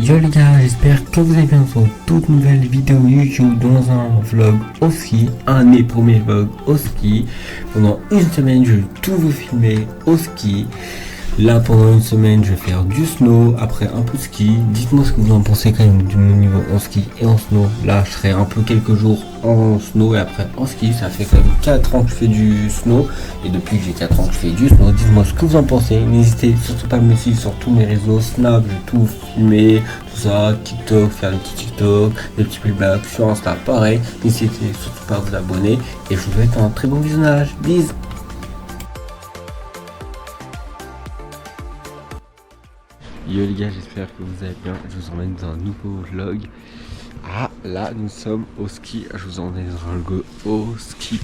Yo les gars, j'espère que vous allez bien sur une toute nouvelle vidéo YouTube dans un vlog au ski, un des premiers vlogs au ski. Pendant une semaine, je vais tout vous filmer au ski. Là, pendant une semaine, je vais faire du snow, après un peu de ski. Dites-moi ce que vous en pensez quand même du mon niveau en ski et en snow. Là, je serai un peu quelques jours en snow et après en ski. Ça fait quand même 4 ans que je fais du snow. Et depuis que j'ai 4 ans que je fais du snow, dites-moi ce que vous en pensez. N'hésitez surtout pas à me suivre sur tous mes réseaux. Snap, je vais tout filmer, tout ça. TikTok, faire des petits TikTok, des petits playbacks sur Insta, pareil. N'hésitez surtout pas à vous abonner. Et je vous souhaite un très bon visionnage. Bisous. Yo les gars, j'espère que vous allez bien, je vous emmène dans un nouveau vlog. Ah là nous sommes au ski, je vous emmène dans le go au ski.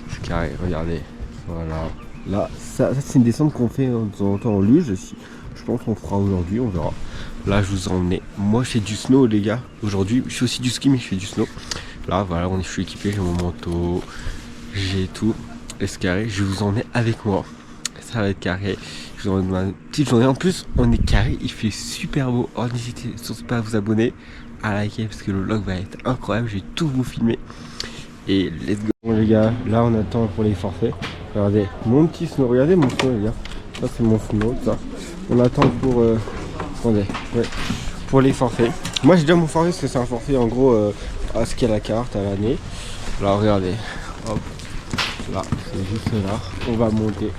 C'est carré, regardez, voilà. Là, ça c'est une descente qu'on fait de temps en temps en luge. Je pense qu'on fera aujourd'hui, on verra. Là je vous emmène, moi je fais du snow les gars. Aujourd'hui je fais aussi du ski mais je fais du snow. Là voilà, je suis équipé, j'ai mon manteau, j'ai tout. Et c'est carré, je vous emmène avec moi. Ça va être carré. Je vous emmène ma petite journée. En plus, on est carré, il fait super beau. Oh, n'hésitez surtout pas à vous abonner, à liker parce que le vlog va être incroyable. Je vais tout vous filmer. Et let's go. Bon, les gars, là on attend pour les forfaits. Regardez, mon petit snow. Regardez mon snow, les gars. Ça, c'est mon snow. Ça. On attend pour. Attendez, ouais. Pour les forfaits. Moi, j'ai déjà mon forfait parce que c'est un forfait en gros à ce qu'il y a la carte à l'année. Là, regardez. Hop. Là, c'est juste là. On va monter.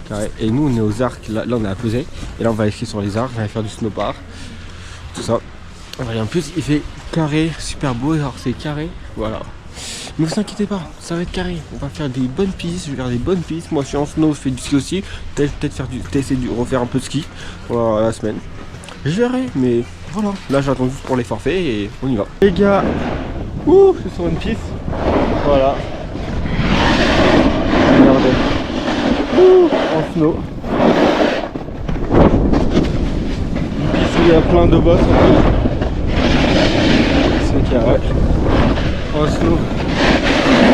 Carré. Et nous, on est aux arcs. Là, on est à Pesay. Et là, on va aller skier sur les arcs. On va faire du snowboard. Tout ça. Et en plus, il fait carré, super beau. Alors, c'est carré. Voilà. Ne vous inquiétez pas, ça va être carré. On va faire des bonnes pistes. Je vais faire des bonnes pistes. Moi, je suis en snow, je fais du ski aussi. Peut-être refaire un peu de ski pour la semaine. Je verrai, mais voilà. Là, j'attends juste pour les forfaits et on y va. Les gars, ouh, je suis sur une piste. Voilà. Regardez. Ouh, en snow. Une piste où il y a plein de bosses en plus. C'est carré. En snow.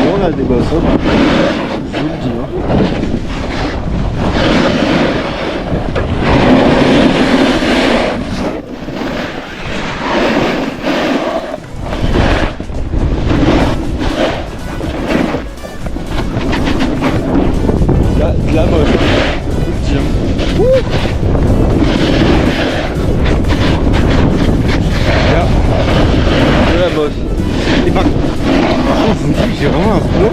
On a des bosses, je vous le dis. De la moche, je vous le dis. Là, de la bosse. Et par contre, je vous dis que j'ai vraiment un snow.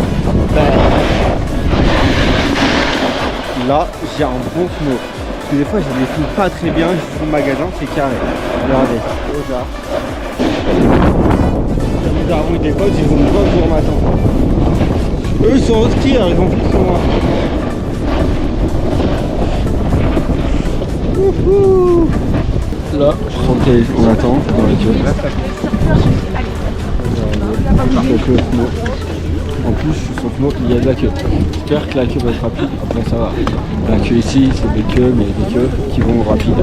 Là, j'ai un bon snow. Parce que des fois, j'ai des snows pas très bien. Je suis au magasin, c'est carré. Regardez. Là. J'ai des arbres des potes, ils ont besoin de jour matin. Eux, ils sont au ski, alors ils ont plus que moi. Wouhou. Là, je sentais, on attend dans la queue. En plus, je suis sur snow, il y a de la queue. J'espère que la queue va être rapide. Après, ça va. La queue ici, c'est des queues, mais des queues qui vont rapide.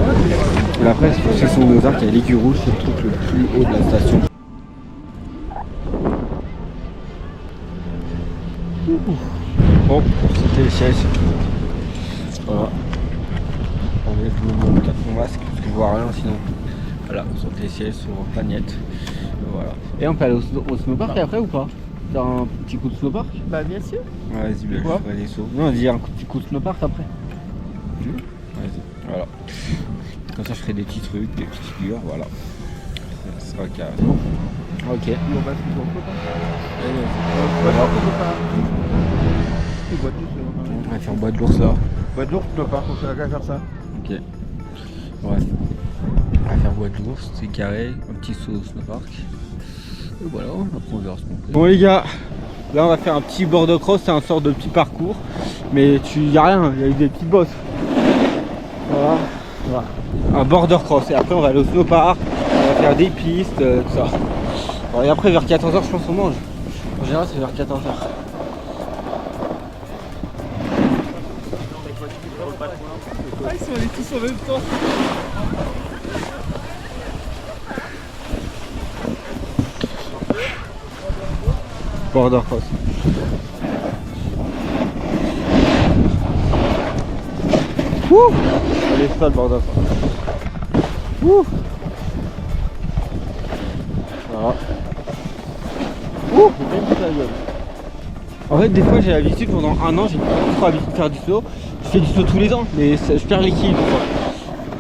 Et après, c'est sur nos arcs, il y a l'aiguille rouge, c'est le truc le plus haut de la station. Bon, c'était le siège. Voilà. On met mon masque parce que je vois rien sinon. Voilà, sur les sièges sur Plagnette. Voilà. Et on peut aller au snowpark après ou pas? Faire un petit coup de snowpark? Bah bien sûr. Ouais, vas-y, je ferai des sauts. Non, on dit un petit coup de snowpark après. Vas-y, voilà. Comme ça je ferai des petits trucs, des petites figures, voilà. Ça sera carré. Ok. On va se On va faire bois de l'ours là. bois de l'ours, tu peux pas faire ça. Ok. Bref. On va faire bois de l'ours, c'est carré, un petit saut au snowpark. Et voilà, après on verra ce qu'on fait. Bon les gars, là on va faire un petit border cross, c'est un sort de petit parcours. Mais y a rien, il y a eu des petites bosses. Voilà. Un border cross et après on va aller au snowpark, on va faire des pistes, tout ça. Alors, et après vers 14h je pense qu'on mange. En général c'est vers 14h. Ah, ils sont allés tous en même temps. Border cross. Wouh. Allez, ça le border cross. Wouh. Voilà. Ouh, j'ai bien mis la gueule. En fait, des fois, j'ai l'habitude, pendant un an, j'ai pas trop l'habitude de faire du saut. Je fais du saut tous les ans, mais je perds l'équilibre.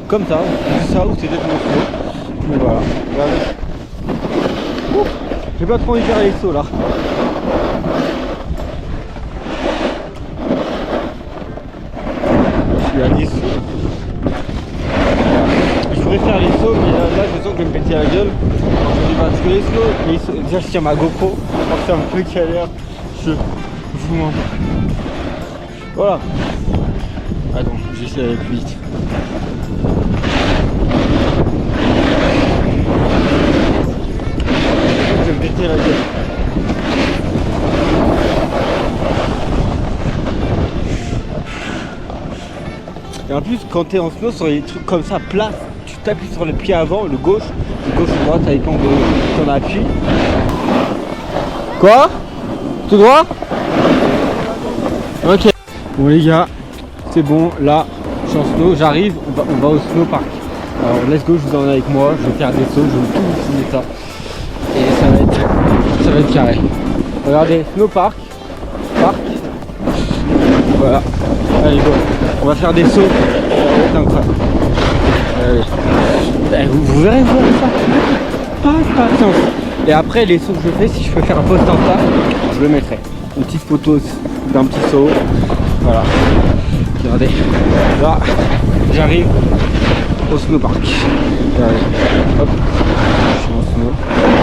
Comme ça ou c'est peut-être mon saut. Mais voilà, regardez. Ouh, j'ai pas trop envie de faire les sauts là. Je suis à 10 sauts. Je pourrais faire les sauts, mais là je sens que je vais me péter la gueule. Parce que les sauts, déjà je tiens ma GoPro, alors c'est un peu galère. Je vous mens. Voilà. Attends, j'essaie d'aller plus vite. Je vais me péter la gueule. Et en plus, quand t'es en snow sur les trucs comme ça, plats, tu t'appuies sur le pied avant, le gauche ou droite, ça dépend de ton appui. Quoi? Tout droit? Ok. Bon les gars, c'est bon, là, je suis en snow, j'arrive, on va au snow park. Alors let's go, je vous emmène avec moi, je vais faire des sauts, je vais tout vous filmer ça. Et ça va être carré. Regardez, snow park. Voilà. Allez go, on va faire des sauts. Ça va être incroyable. Allez. Vous verrez ça. Pas patience. Et après les sauts que je fais, si je peux faire un post en ça, je le mettrai. Une petite photo d'un petit saut. Voilà. Regardez. Là, j'arrive au snowpark. Regardez. Hop. Je suis en snow.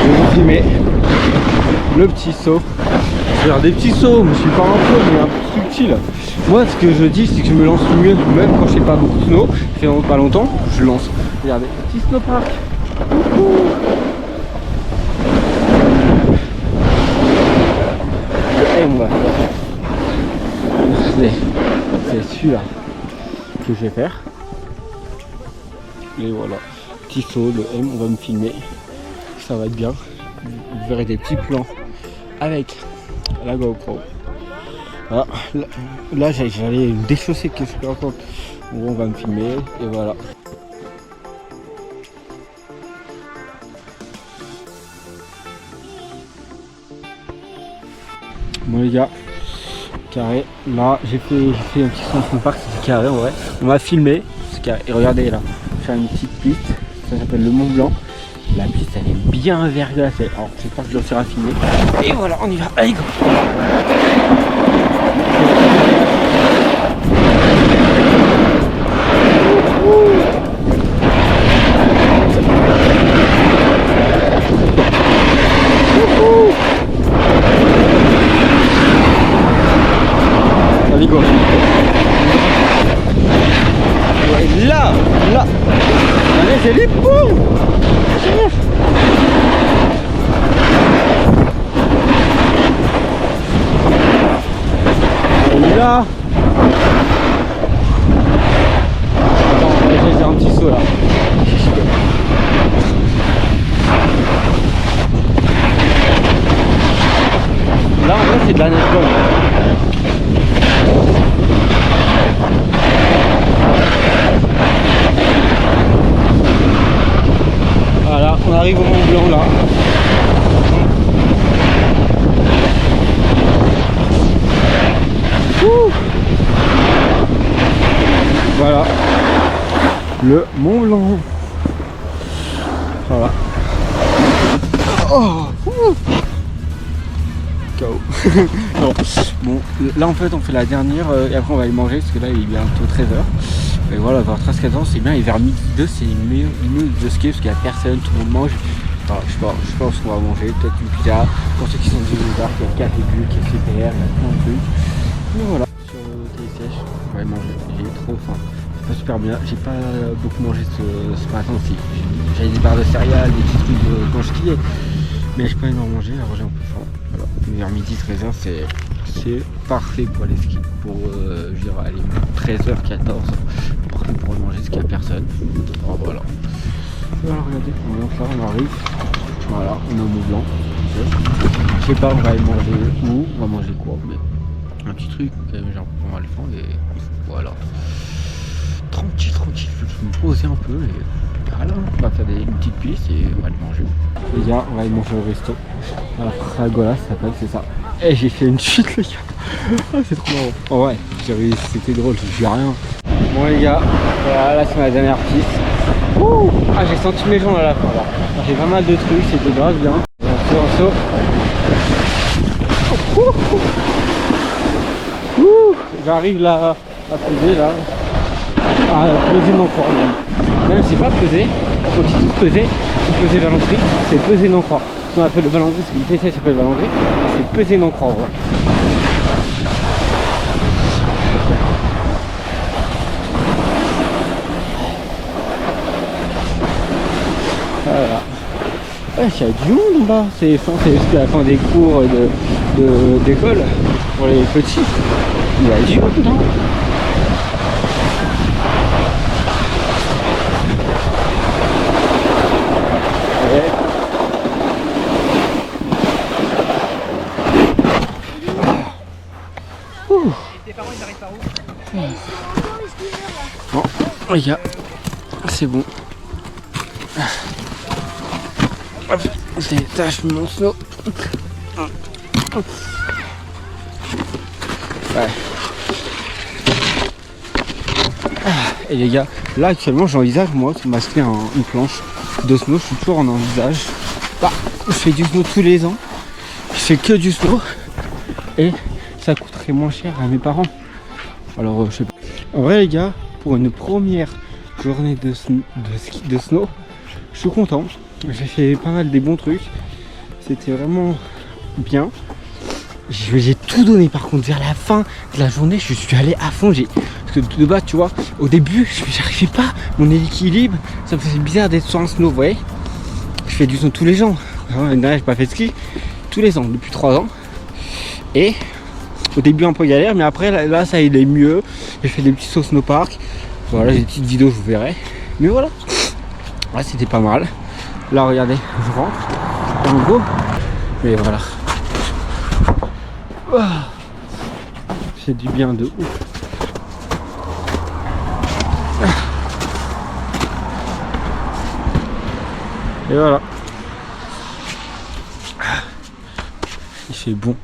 Je vais vous filmer le petit saut. Je vais faire des petits sauts, mais je suis pas un pro, mais un peu subtil. Moi, ce que je dis, c'est que je me lance mieux, même quand je fais pas beaucoup de snow. Ça fait pas longtemps, je lance. Regardez, petit snowpark. C'est celui-là que je vais faire. Et voilà, petit saut, le M, on va me filmer. Ça va être bien. Vous verrez des petits plans avec la GoPro. Voilà. Là j'allais me déchausser que je suis encore. On va me filmer et voilà. Bon les gars, carré, là j'ai fait un petit son parc, c'était carré en vrai. On m'a filmé, c'est carré. Et regardez là, je fais une petite piste, ça s'appelle le Mont Blanc. La piste elle est bien verglacée, alors j'espère que je le serai filmé. Et voilà, on y va, allez go. Allez go. Ouais, là. Allez, c'est les poux. Et là. Attends, on va essayer un petit saut là. Là en vrai c'est de la neige bonne. Voilà, on arrive au Mont Blanc là. Ouh. Voilà, le Mont Blanc. Voilà. Oh. KO. Non. Bon, là en fait on fait la dernière et après on va aller manger parce que là il est bientôt 13h. Et voilà, vers 13-14 c'est bien, et vers midi 2 c'est mieux de skier parce qu'il n'y a personne, tout le monde mange. Alors, je sais pas ce qu'on va manger, peut-être une pizza. Pour ceux qui sont du bar, il y a le café bu qui est super, il y a plein de trucs. Mais voilà, sur le télésèche, on va aller manger, j'ai trop faim. C'est pas super bien, j'ai pas beaucoup mangé ce matin aussi. J'avais des barres de céréales, des petits trucs quand je skiais. Mais je peux énormément manger, alors j'ai un peu faim. Voilà. Mais vers midi 13h c'est parfait pour aller skier. Pour je dirais aller 13h, 14h. Parfait pour aller manger, parce qu'il n'y a personne. Alors voilà. Alors regardez, on lance là, on arrive. Voilà, on est au Mont Blanc. Je sais pas, on va aller manger où, on va manger quoi, mais un petit truc, quand même, genre on va le faire et voilà. Tranquille, je vais me poser un peu et Voilà, on va faire une petite piste et on va aller manger. Les gars, on va aller manger au resto. La Fragola, ça s'appelle, c'est ça. Et j'ai fait une chute, les gars. Ah, c'est trop marrant. Oh ouais, c'était drôle, j'ai rien. Bon les gars, voilà, là c'est ma dernière piste. Ouh, ah, j'ai senti mes jambes à la fin là. J'ai pas mal de trucs, c'était grave bien. On saut. J'arrive là à peser là. À peser mon corps même. C'est pas peser, quand il dit peser, c'est peser l'entrée, c'est peser non croix. Ce qu'on appelle le ballon gris, c'est que ça s'appelle le ballon gris, c'est peser non croix. Voilà. Ouais, il y a du monde là, c'est jusqu'à la fin des cours d'école pour les petits. Il y a du monde là. Ouais. Bon, les gars, c'est bon. Hop, je détache mon snow. Ouais. Et les gars, là actuellement j'envisage moi de m'acheter une planche de snow. Je suis toujours en envisage. Bah, je fais du snow tous les ans. Je fais que du snow. Et ça coûterait moins cher à mes parents. Alors je sais pas. En vrai les gars, pour une première journée de ski de snow, je suis content. J'ai fait pas mal des bons trucs. C'était vraiment bien. J'ai tout donné par contre vers la fin de la journée. Je suis allé à fond. Parce que de base tu vois, au début j'arrivais pas. Mon équilibre, ça me faisait bizarre d'être sur un snow, vous voyez. Je fais du snow tous les ans. L'année dernière j'ai pas fait de ski. Tous les ans, depuis 3 ans. Et au début un peu galère, mais après là ça allait mieux. J'ai fait des petits sauts snowpark. Voilà, j'ai des petites vidéos, je vous verrai. Mais voilà. Ouais, c'était pas mal. Là regardez, je rentre en go. Mais voilà. C'est du bien de ouf. Et voilà. Il fait bon.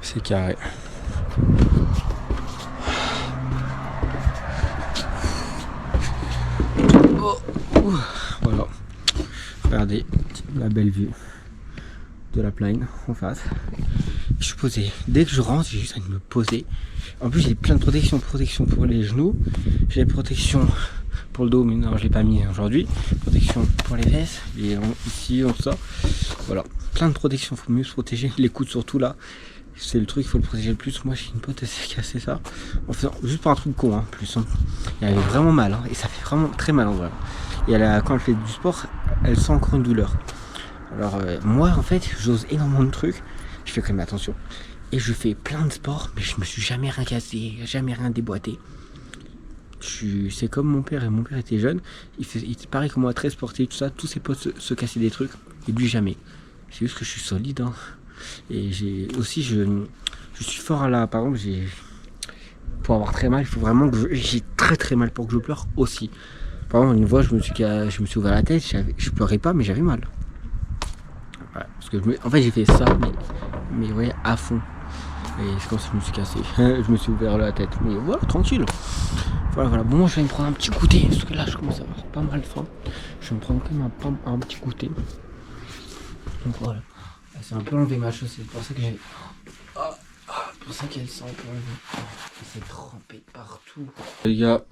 C'est carré. Voilà. Regardez la belle vue de la plaine en face. Je suis posé. Dès que je rentre, j'ai juste à me poser. En plus, j'ai plein de protections. Protection pour les genoux. J'ai protection pour le dos, mais non, je l'ai pas mis aujourd'hui. Protection pour les fesses, ici, tout ça. Voilà. Plein de protections. Faut mieux se protéger. Les coudes surtout là. C'est le truc, il faut le protéger le plus. Moi, j'ai une pote, elle s'est cassé ça. En faisant juste pour un truc con, hein, plus. Hein. Elle avait vraiment mal, hein, et ça fait vraiment très mal en vrai. Et quand elle fait du sport, elle sent encore une douleur. Alors moi, en fait, j'ose énormément de trucs. Je fais quand même attention. Et je fais plein de sports, mais je me suis jamais rien cassé, jamais rien déboîté. C'est comme mon père, et mon père était jeune. Il était pareil que moi, très sportif, tout ça. Tous ses potes se cassaient des trucs, et lui jamais. C'est juste que je suis solide, hein. Et j'ai aussi, je suis fort à la. Par exemple, pour avoir très mal, il faut vraiment que j'ai très mal pour que je pleure aussi. Par exemple, une fois, je me suis ouvert la tête, je pleurais pas, mais j'avais mal. Voilà, parce que en fait, j'ai fait ça, mais ouais, à fond. Et c'est comme si je me suis cassé. Je me suis ouvert la tête. Mais voilà, tranquille. Voilà. Bon, moi, je vais me prendre un petit goûter. Parce que là, je commence à avoir pas mal faim. Je vais me prendre quand même un petit goûter. Donc voilà. C'est un peu enlevé ma chaussette. C'est pour ça que j'ai. Pour ça qu'elle sent un peu enlevée. C'est trempé partout. Les gars,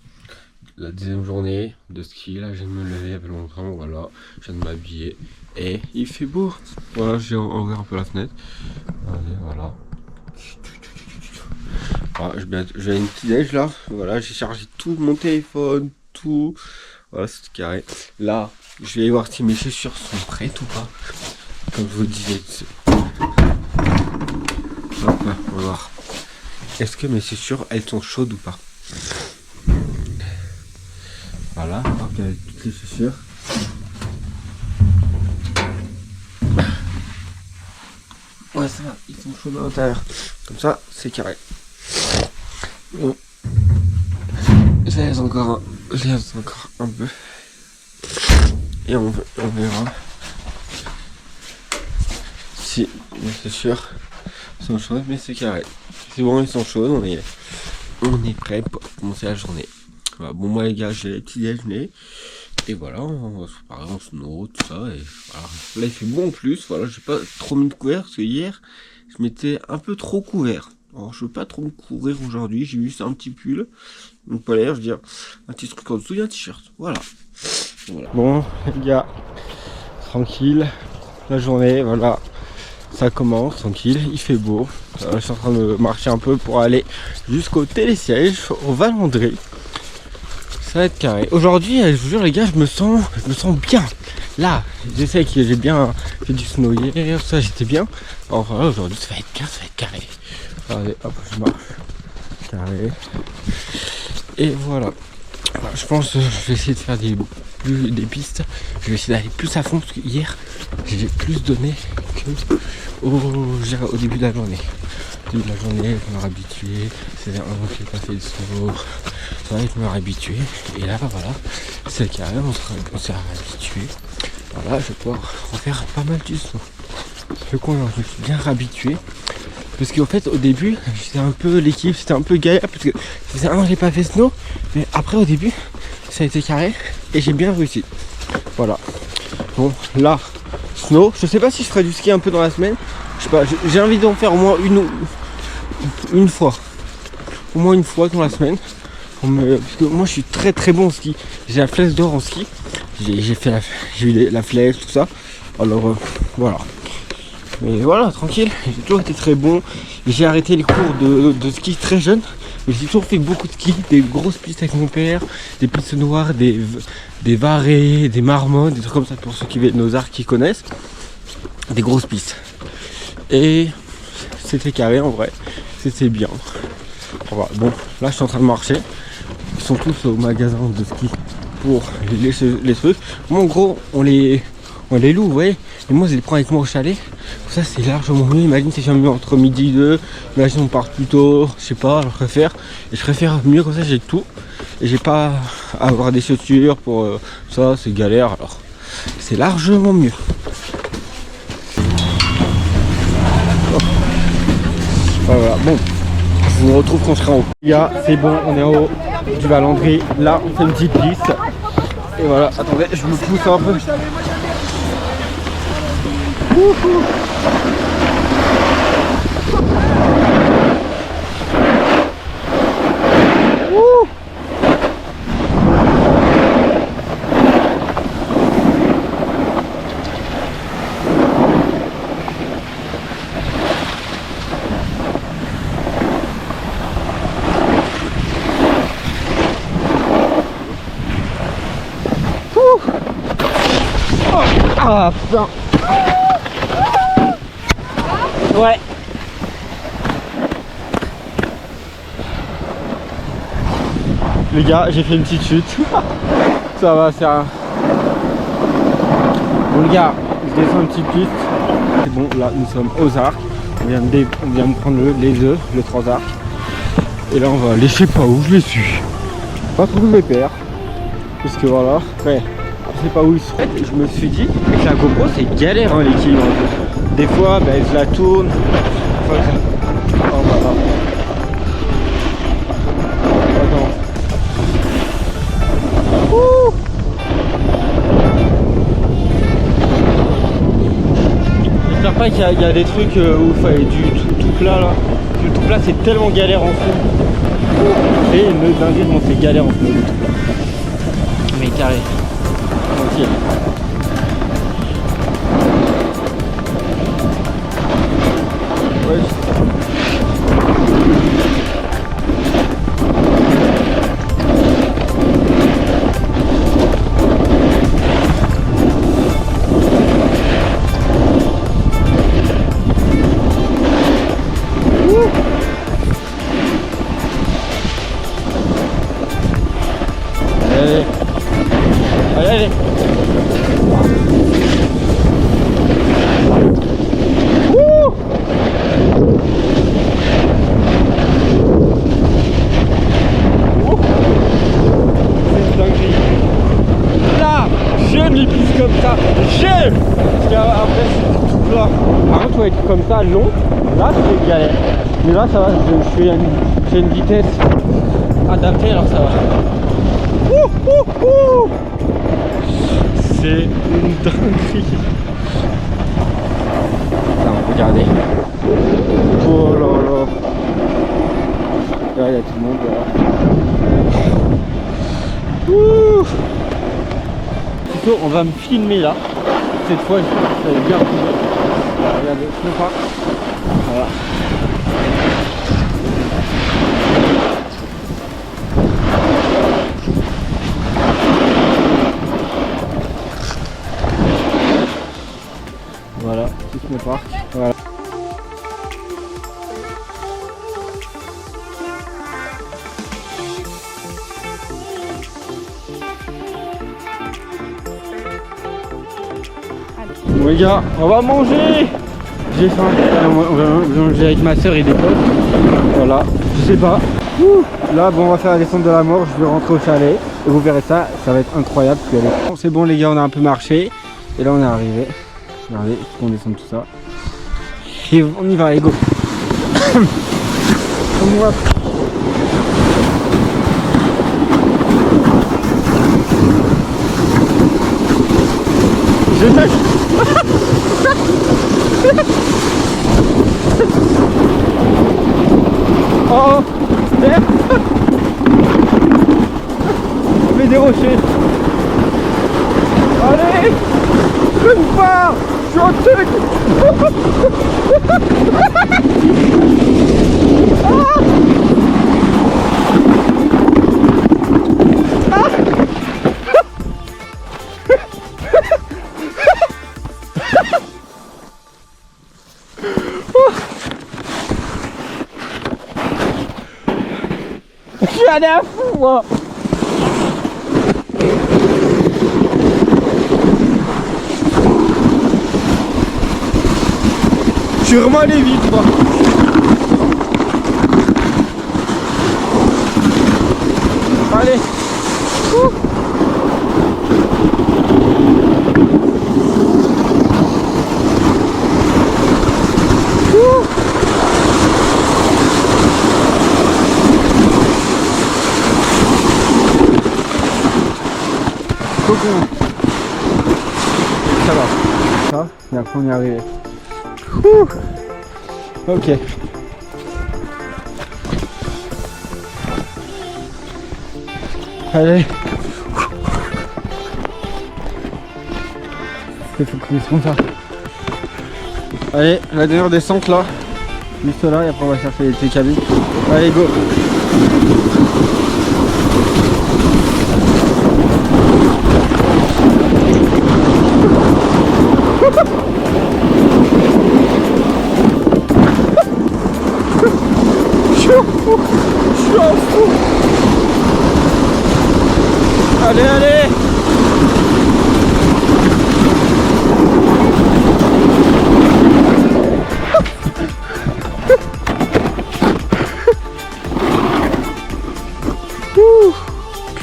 la 10e journée de ski. Là, je viens de me lever il y a pas longtemps. Voilà. Je viens de m'habiller. Et il fait beau. Voilà, j'ai ouvert un peu la fenêtre. Allez, voilà. Voilà, je vais à une petite déj là. Voilà, j'ai chargé tout mon téléphone, tout. Voilà, c'est carré. Là, je vais voir si mes chaussures sont prêtes ou pas. Comme je vous disais. Hop là, on va voir. Est-ce que mes chaussures, elles sont chaudes ou pas? Voilà, donc avec toutes les chaussures. Ouais, ça va, ils sont chauds à l'intérieur. Comme ça, c'est carré. Bon. Je laisse encore un peu. Et on verra si, c'est sûr, ils sont chauds, mais c'est carré. C'est bon, ils sont chauds, on est prêt pour commencer la journée. Voilà, bon, moi les gars, j'ai les petits déjeuners. Et voilà, on va se préparer en snow, tout ça. Et voilà. Là, il fait bon en plus. Voilà, j'ai pas trop mis de couvert parce que hier, je m'étais un peu trop couvert. Alors, je veux pas trop me couvrir aujourd'hui. J'ai juste un petit pull, donc pas l'air, je veux dire, un petit truc en dessous et un t-shirt. Voilà. Bon, les gars, tranquille. La journée, voilà, ça commence tranquille. Il fait beau. Je suis en train de marcher un peu pour aller jusqu'au télésiège, au Valandré. Ça va être carré. Aujourd'hui, je vous jure les gars, je me sens bien. Là, je sais que j'ai bien fait du snow hier, ça j'étais bien. Alors voilà, aujourd'hui ça va être bien, ça va être carré. Regardez, hop, je marche. Carré. Et voilà. Alors, je pense que je vais essayer de faire des pistes. Je vais essayer d'aller plus à fond parce que hier j'ai plus donné que au début de la journée. Au début de la journée, je me réhabituer. C'est un an que j'ai pas fait de snow. Ça va, je me réhabituer. Et là, voilà, c'est carré, on s'est réhabitué. Voilà, je vais pouvoir refaire pas mal du snow. Je me suis bien réhabitué. Parce qu'en fait, au début, j'étais un peu l'équipe, c'était un peu galère. Parce que ça faisait un an que j'ai pas fait snow. Mais après, au début, ça a été carré. Et j'ai bien réussi. Voilà. Bon, là, snow. Je sais pas si je ferai du ski un peu dans la semaine. Je sais pas, j'ai envie d'en faire au moins une fois. Au moins une fois dans la semaine. Parce que moi je suis très très bon au ski. J'ai la flèche d'or en ski. J'ai eu la flèche, tout ça. Alors voilà. Mais voilà, tranquille. J'ai toujours été très bon. J'ai arrêté les cours de ski très jeune. Mais j'ai toujours fait beaucoup de ski. Des grosses pistes avec mon père. Des pistes noires, des varés, des marmottes, des trucs comme ça pour ceux qui viennent nos arts qui connaissent. Des grosses pistes. Et c'était carré en vrai. C'était bien. Voilà. Bon, là je suis en train de marcher. Ils sont tous au magasin de ski pour les trucs. Moi en gros on les loue, vous voyez. Et moi je les prends avec moi au chalet. Ça c'est largement mieux. Imagine si je viens entre midi et 2. Imagine on part plus tôt. Je sais pas, je préfère mieux comme ça, j'ai tout. Et j'ai pas à avoir des chaussures pour ça, c'est galère. Alors c'est largement mieux. Voilà, bon. Je vous retrouve quand je serai en haut. Les gars, c'est bon, on est en haut du Valandré. Là, on fait une petite piste. Et voilà, attendez, je me pousse un peu. Wouhou. Ah putain. Ouais. Les gars, j'ai fait une petite chute. Ça va, c'est un... Bon les gars, je descends une petite piste. C'est bon, là nous sommes aux arcs. On vient de prendre les œufs, les 3 arcs. Et là on va aller, je sais pas où, je les suis. Pas trop de mes pères. Parce que voilà, ouais. Je sais pas où ils sont. Je me suis dit, avec la GoPro c'est galère hein, l'équilibre. Des fois je la tourne. Enfin, oh, voilà. Attends. Ouh. J'espère pas qu'il y a des trucs où il faut aller du tout plat là. Le tout plat c'est tellement galère en fond. Et une dinguerie, c'est galère en fond le tout plat. Mais carré. Tranquille. Ouais. Allez. Allez, allez. ça long, là c'est galère. Mais là ça va, j'ai une vitesse adaptée, alors ça va. C'est une dinguerie. Attends, regardez. Oh là là. Là il y a tout le monde là. Plutôt on va me filmer là. Cette fois je vais bien filmer. Regardez, je me pars. Voilà. Voilà, tout me parc. Voilà. Bon les gars, on va manger. J'ai faim. On va manger avec ma soeur et des potes. Voilà, je sais pas. Là bon, on va faire la descente de la mort. Je vais rentrer au chalet et vous verrez ça, ça va être incroyable. Bon, c'est bon les gars, on a un peu marché et là on est arrivé. Regardez, il faut qu'on descende tout ça. Et on y va, allez go. On y va. Je sais. Oh, merde. On met des rochers. Allez, je ne pars. Je suis en truc. Je suis allé à fond moi. Je suis vraiment allé vite moi. Allez. Ça va. Ça, et après on est arrivé. Ok. Allez. Il faut qu'on descende ça. Allez, la dernière descente là. Juste là et après on va chercher les cabines. Allez go. Je suis en fou. Allez, allez.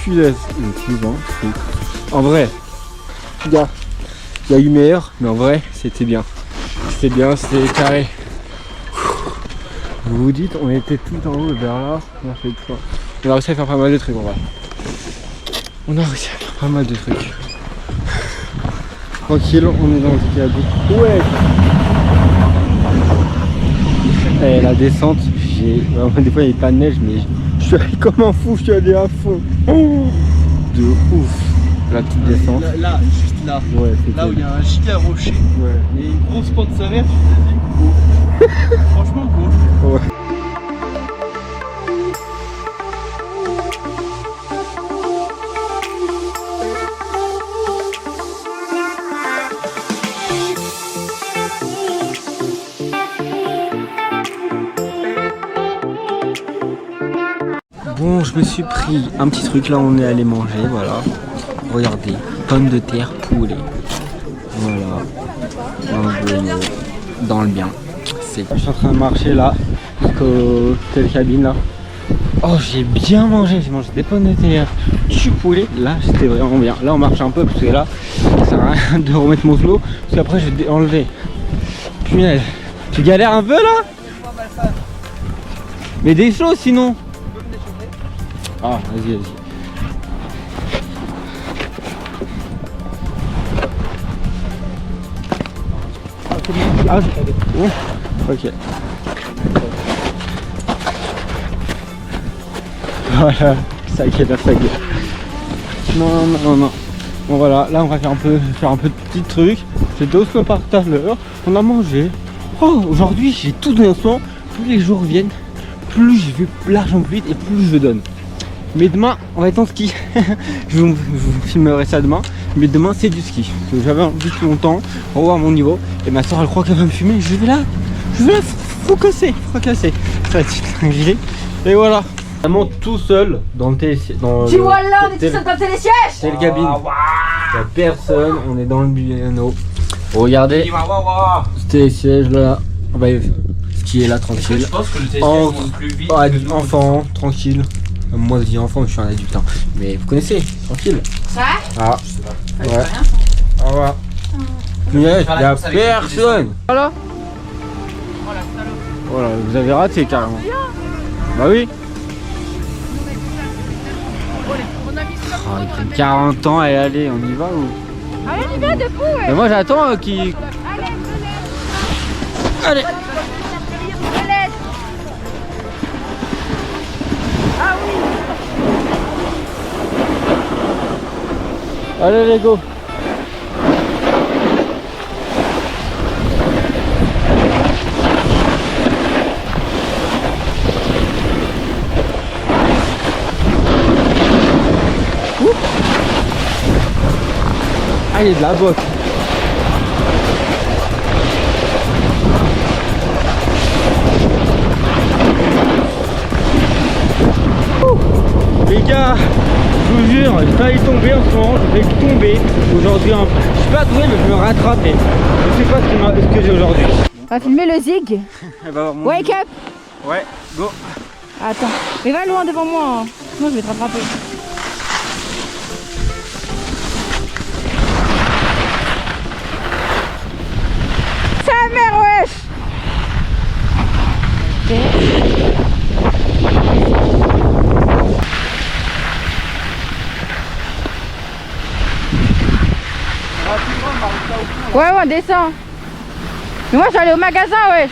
Punaise, le plus en vrai, il y a eu meilleur, mais en vrai, c'était bien. C'était bien, c'était carré. Vous vous dites, on était tout en haut vers là, on a fait tout ça. On a réussi à faire pas mal de trucs en vrai. On a réussi à faire pas mal de trucs. Tranquille, on est dans le cadeau. Ouais. Et la descente, des fois il n'y a pas de neige, mais je suis allé comme un fou, je suis allé à fond. De ouf. La petite descente. Là, juste là. Ouais, là où il y a un giga rocher. Ouais. Et une grosse pente solaire, tu te dis, franchement beau. Ouais. Bon, je me suis pris un petit truc, là on est allé manger, voilà. Regardez, pommes de terre, poulet. Voilà. Dans le bien. Je suis en train de marcher là, jusqu'au télécabine là. Oh, j'ai bien mangé, j'ai mangé des pommes de terre, du poulet. Là, c'était vraiment bien. Là, on marche un peu parce que là, ça sert à rien de remettre mon slow. Parce qu'après, je vais enlever. Punaise. Tu galères un peu là? Mais des choses sinon. Ah, vas-y, vas-y. Ah, bon. Ok. Voilà, ça y est, là, ça y est. Non, non, non, non. Bon voilà, là on va faire un peu de petits trucs. J'étais au spa tout à l'heure, on a mangé. Oh, aujourd'hui j'ai tout donné en ce moment. Plus les jours viennent, plus je vais l'argent plus vite et plus je donne. Mais demain on va être en ski. je vous filmerai ça demain. Mais demain c'est du ski. J'avais envie depuis longtemps, revoir mon niveau. Et ma soeur elle croit qu'elle va me fumer. Je vais là fracasser. Ça va être dingue. Et voilà. Vraiment tout seul dans le télésiège. Tu vois là, on est tout seul dans le télésiège. C'est le cabine. Il n'y a personne, on est dans le piano. Regardez, ce télésiège là. On va skier là tranquille. Je pense que le télésiège monte plus vite. Enfant, tranquille. Moi je dis enfant, je suis un adulte. Hein. Mais vous connaissez, tranquille. Ça? Ah, ouais. Au revoir. Il n'y a personne. Voilà. Voilà, vous avez raté carrément. Bah oui. Oh, ils prennent 40 ans, allez, on y va ou? Allez, on y va de fou, ouais. Mais moi j'attends qu'il... Allez, Allez. Ah oui. Allez les go. Ah, il y a de la botte. Les gars, je vous jure, j'ai failli tomber en ce moment, je vais tomber aujourd'hui. Je suis pas doué mais je me rattrape et je sais pas ce que j'ai aujourd'hui. On va filmer le zig. Wake up. Ouais, go. Attends, mais va loin devant moi, hein. Sinon je vais te rattraper. Sa mère, wesh. Ouais, on descend. Mais moi je vais aller au magasin, wesh.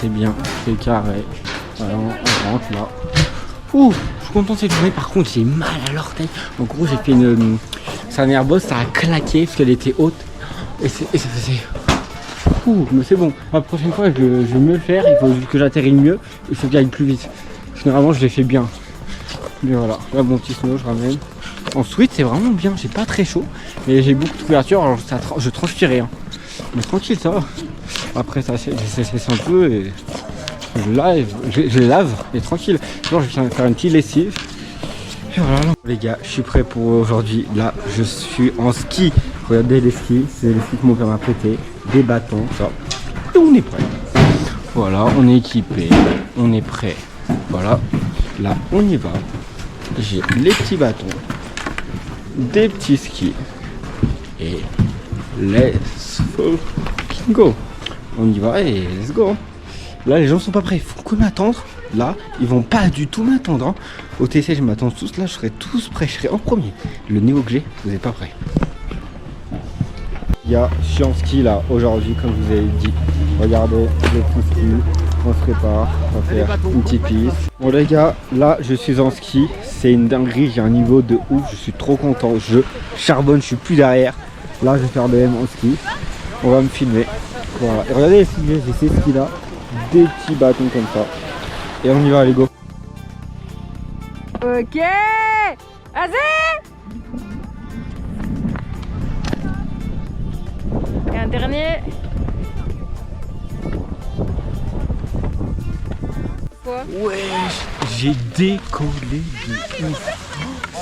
C'est bien, c'est carré. Voilà, on rentre là. Ouh, je suis content de cette journée. Par contre, j'ai mal à l'orteil. En gros, j'ai fait une. Sa nervose, ça a claqué parce qu'elle était haute. Et ça faisait. Ouh, mais c'est bon. La prochaine fois, je vais mieux le faire. Il faut que j'atterrisse mieux. Il faut que j'aille plus vite. Généralement, je l'ai fait bien. Mais voilà, là, mon petit snow, je ramène. En sweat, c'est vraiment bien. J'ai pas très chaud. Mais j'ai beaucoup de couverture. Alors, je transpirais. Hein. Mais tranquille, ça va. Après, ça c'est un peu. Et je lave. Et tranquille. Alors, je vais faire une petite lessive. Et voilà. Les gars, je suis prêt pour aujourd'hui. Là, je suis en ski. Regardez les skis. C'est les skis que mon père m'a prêté. Des bâtons, ça. Et on est prêt. Voilà, on est équipé. On est prêt. Voilà. Là, on y va. J'ai les petits bâtons. Des petits skis. Et let's fucking go. On y va et let's go. Là, les gens sont pas prêts. Il faut que m'attendre. Là, ils vont pas du tout m'attendre. Hein. Au TC, je m'attends tous. Là, je serai tous prêts. Je serai en premier. Le niveau que j'ai, vous n'êtes pas prêts. Je suis en ski là aujourd'hui, comme je vous avais dit. Regardez le petit ski. On se prépare. On va faire une petite piste. Bon, les gars, là, je suis en ski. C'est une dinguerie. J'ai un niveau de ouf. Je suis trop content. Je charbonne. Je suis plus derrière. Là, je vais faire BM en ski. On va me filmer. Voilà. Et regardez les skis. J'ai ces skis là. Des petits bâtons comme ça. Et on y va, les go. Ok. Vas-y. Et un dernier. Quoi? Ouais, j'ai décollé de ouf.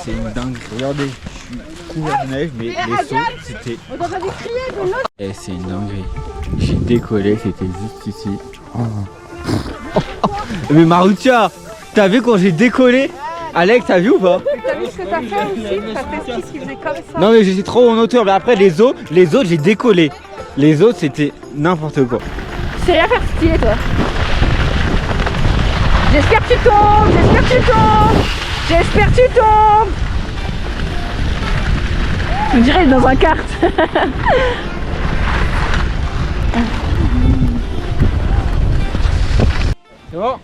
c'est une dingue. Regardez, je suis couvert de neige, mais les sauts, c'était... On t'a pas dû crier de l'autre. Eh, c'est une dinguerie. J'ai décollé, c'était juste ici. Oh. Mais Marutia, t'as vu quand j'ai décollé? Alex, t'as vu ou pas? T'as vu ce que t'as fait aussi? T'as fait ce qui faisait comme ça. Non mais j'étais trop en hauteur, mais après les autres j'ai décollé. Les autres c'était n'importe quoi. C'est rien faire stylé toi. J'espère que tu tombes, j'espère que tu tombes, j'espère que tu tombes. On dirait il est dans un kart. C'est bon?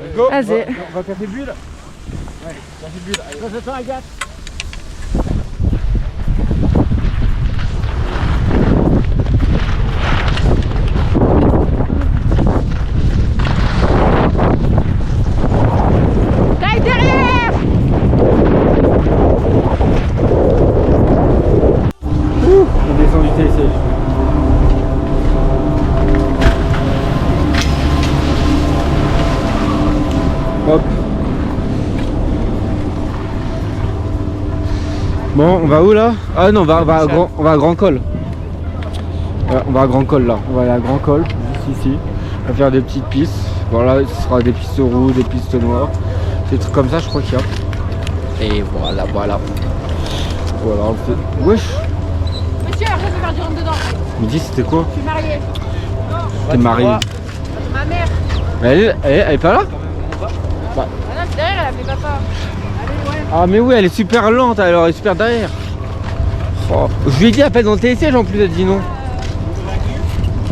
Let's go. Vas-y. On va faire des bulles. Ouais, faire des bulles. Allez, attends Agathe. Taille derrière. On descend du TSH. Hop. Bon, on va où là? Ah non, on va à Grand Col. Ouais, on va à Grand Col là. On va aller à Grand Col, juste ici. On va faire des petites pistes. Voilà, ce sera des pistes rouges, des pistes noires. Des trucs comme ça, je crois qu'il y a. Et voilà. Voilà, on fait. Wesh! Monsieur, arrête de faire du rentre dedans. Mais dis, c'était quoi? Je suis mariée. T'es marié. Ma mère. Mais elle est pas là? Ah non, c'est derrière, elle a fait papa. Allez, ouais. Ah mais oui, elle est super lente, alors elle est super derrière. Oh. Je lui ai dit à peine dans le TSH en plus, elle dit non.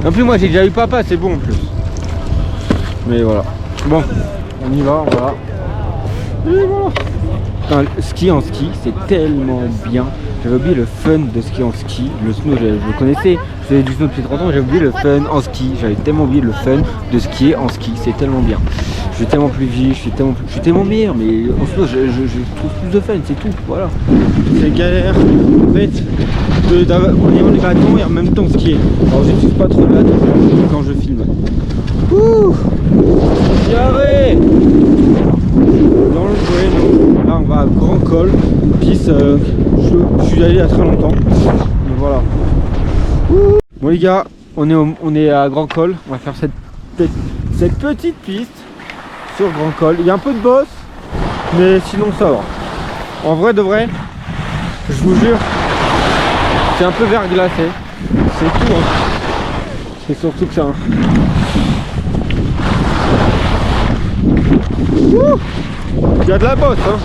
En plus moi j'ai déjà eu papa, c'est bon en plus. Mais voilà. Bon, on y va, voilà. Et voilà. Putain, le ski en ski, c'est tellement bien. J'avais oublié le fun de ski en ski. Le snow, je le connaissais. Je faisais du snow depuis 30 ans, j'avais oublié le fun en ski. J'avais tellement oublié le fun de skier en ski. C'est tellement bien. Je suis tellement plus vif, je suis tellement meilleur, mais en snow, je trouve plus de fun, c'est tout. Voilà. C'est galère, en fait, on est les bâtons et en même temps skier. Alors j'utilise pas trop le bâton quand je filme. Ouh, carré. Dans le Bueno. Là on va à Grand Col. Piste, je suis allé il y a très longtemps. Mais voilà. Ouh. Bon les gars, on est à Grand Col. On va faire cette petite piste sur Grand Col. Il y a un peu de boss, mais sinon ça va. En vrai de vrai, je vous jure, c'est un peu verglacé. C'est tout. Hein. C'est surtout que ça. Ouh, il y a de la bosse. Hein.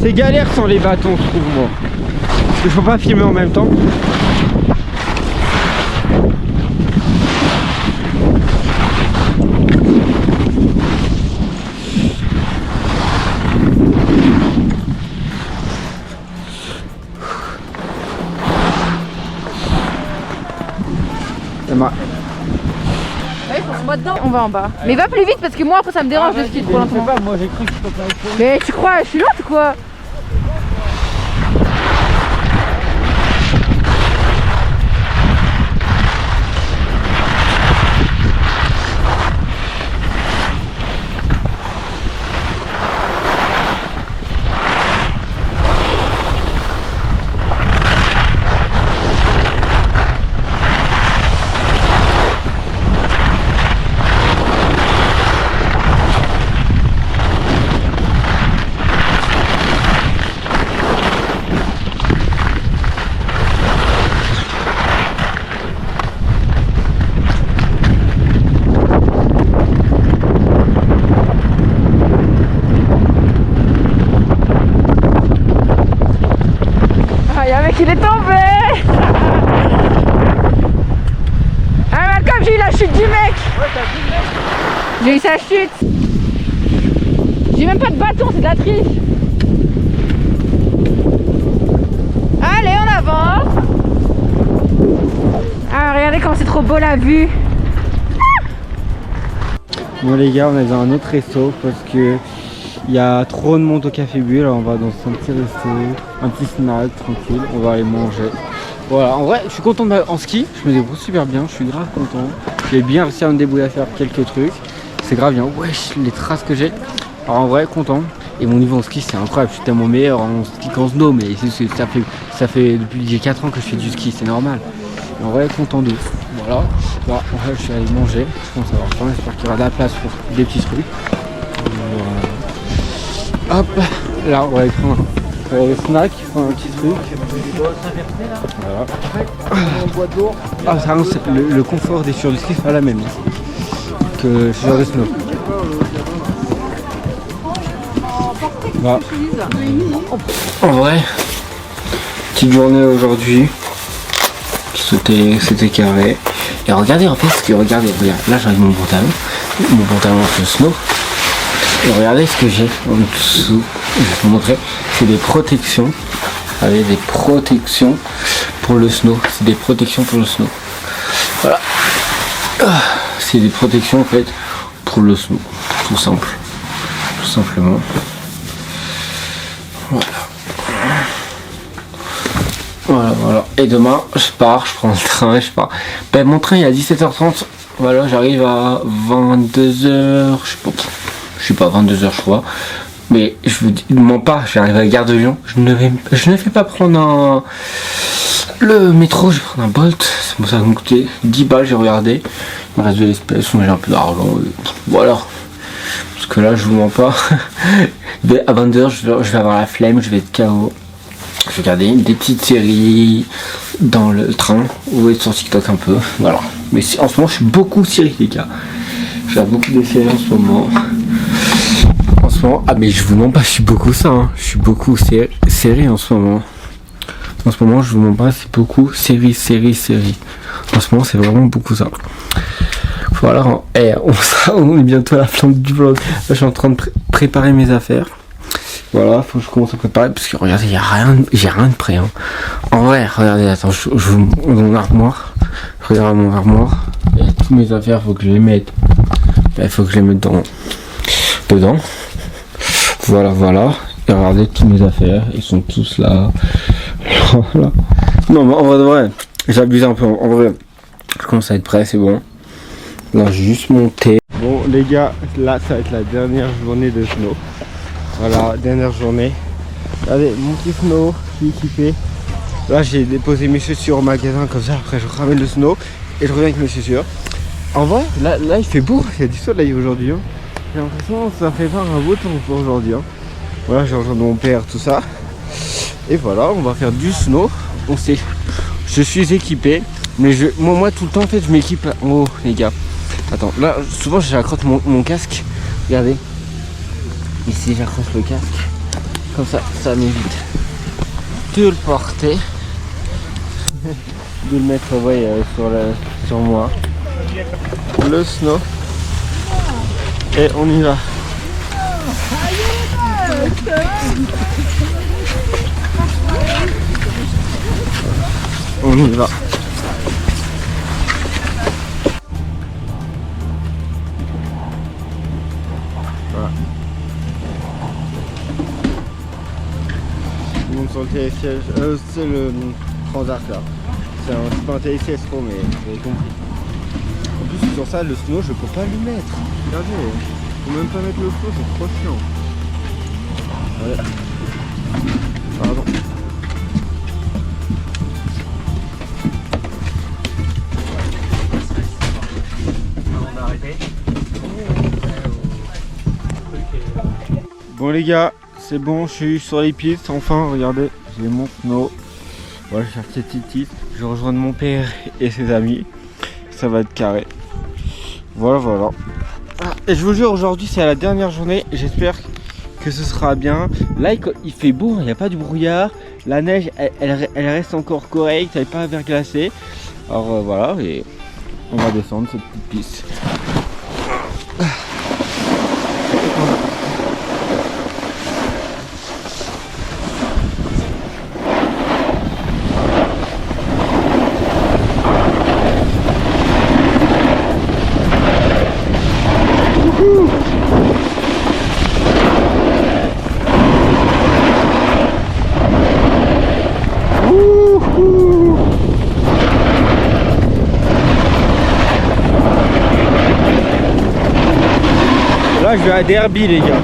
C'est galère sans les bâtons, je trouve moi. Parce que je peux pas filmer en même temps. Ouais, faut se mettre dedans. On va en bas. Mais va plus vite parce que moi après ça me dérange de skier trop lentement. Moi j'ai cru que je peux pas. Mais tu crois, je suis lente ou quoi? Il est tombé. Ah Malcolm, j'ai eu la chute du mec. J'ai eu sa chute. J'ai même pas de bâton, c'est de la triche. Allez, on avance. Ah regardez comme c'est trop beau la vue. Bon les gars, on est dans un autre resto parce que il y a trop de monde au Café Bulle. Alors on va dans un petit resto, un petit snack tranquille, on va aller manger. Voilà, en vrai je suis content en ski, je me débrouille super bien, je suis grave content. J'ai bien réussi à me débrouiller à faire quelques trucs. C'est grave bien. Wesh, les traces que j'ai. Alors en vrai, content. Et mon niveau en ski, c'est incroyable. Je suis tellement meilleur en ski qu'en snow. Mais ça fait depuis j'ai 4 ans que je fais du ski, c'est normal. Et en vrai, content de ouf. Voilà. Là, en vrai, je suis allé manger. Je pense avoir faim. J'espère qu'il y aura de la place pour des petits trucs. Voilà. Hop. Là, on va aller prendre le snack, prendre un petit truc. Voilà. Ah, ça, le confort des chaussures de ski, c'est pas la même que chaussures de snow. Bah. En vrai, petite journée aujourd'hui. C'était carré. Et regardez en fait ce que regardez, là j'arrive mon pantalon de snow. Et regardez ce que j'ai en dessous. Je vais vous montrer. C'est des protections. Avec des protections pour le snow. C'est des protections pour le snow. Voilà. C'est des protections en fait pour le snow. Tout simple. Tout simplement. Voilà. Voilà. Et demain, je pars, je prends le train, je pars. Ben, mon train est à 17h30. Voilà, j'arrive à 22h. Je sais pas, 22h, je crois. Mais je vous dis, ne mens pas, j'arrive à la gare de Lyon. Je ne vais pas prendre le métro, je vais prendre un Bolt. Ça va me coûter 10 balles, j'ai regardé. Il me reste de l'espèce, j'ai un peu d'argent. Voilà. Parce que là, je vous mens pas. À 22h, je vais avoir la flemme, je vais être KO. Je vais regarder des petites séries dans le train ou être sur TikTok un peu. Voilà. Mais en ce moment, je suis beaucoup série, les gars. Je regarde beaucoup de séries en ce moment. Ah, mais je vous mens pas, je suis beaucoup ça. Hein. Je suis beaucoup série en ce moment. En ce moment, je vous mens pas, c'est beaucoup série. En ce moment, c'est vraiment beaucoup ça. Voilà. On est bientôt à la fin du vlog. Là, je suis en train de préparer mes affaires. Voilà, faut que je commence à préparer parce que regardez, j'ai rien de prêt. Hein. En vrai, regardez, attends, je vous mon armoire. Je regarde mon armoire. Et toutes mes affaires, faut que je les mette. Il faut que je les mette dedans. Voilà. Et regardez toutes mes affaires, ils sont tous là. Voilà. Non, mais en vrai, j'abuse un peu. En vrai, je commence à être prêt, c'est bon. Là, j'ai juste monté. Bon les gars, là ça va être la dernière journée de snow. Voilà, dernière journée. Regardez, mon petit snow, je suis équipé. Là j'ai déposé mes chaussures au magasin comme ça, après je ramène le snow et je reviens avec mes chaussures. En vrai, là il fait beau, il y a du soleil aujourd'hui. Hein. J'ai l'impression que ça fait faire un beau temps pour aujourd'hui. Hein. Voilà, j'ai rejoint mon père, tout ça. Et voilà, on va faire du snow. Je suis équipé, mais moi tout le temps en fait je m'équipe en haut les gars. Attends, là souvent j'accroche mon casque. Regardez. Ici j'accroche le casque. Comme ça m'évite de le porter. De le mettre sur moi. Le snow. Et on y va. On y va. Voilà. On monte sur le télésiège. C'est le transat là. C'est pas un télésiège trop, mais vous avez compris. En plus sur ça, le snow, je peux pas le mettre. Regardez, faut même pas mettre le snow, c'est trop chiant. Voilà. Pardon. Bon les gars, c'est bon, je suis sur les pistes, enfin regardez, j'ai mon snow. Voilà, je vais faire cette petite, je vais rejoindre mon père et ses amis, ça va être carré. Voilà. Et je vous jure, aujourd'hui c'est la dernière journée, j'espère que ce sera bien. Là il fait beau, il n'y a pas de brouillard, la neige elle reste encore correcte, elle n'est pas verglacée. Alors voilà, et on va descendre cette petite piste. Là, je vais à Derby, les gars.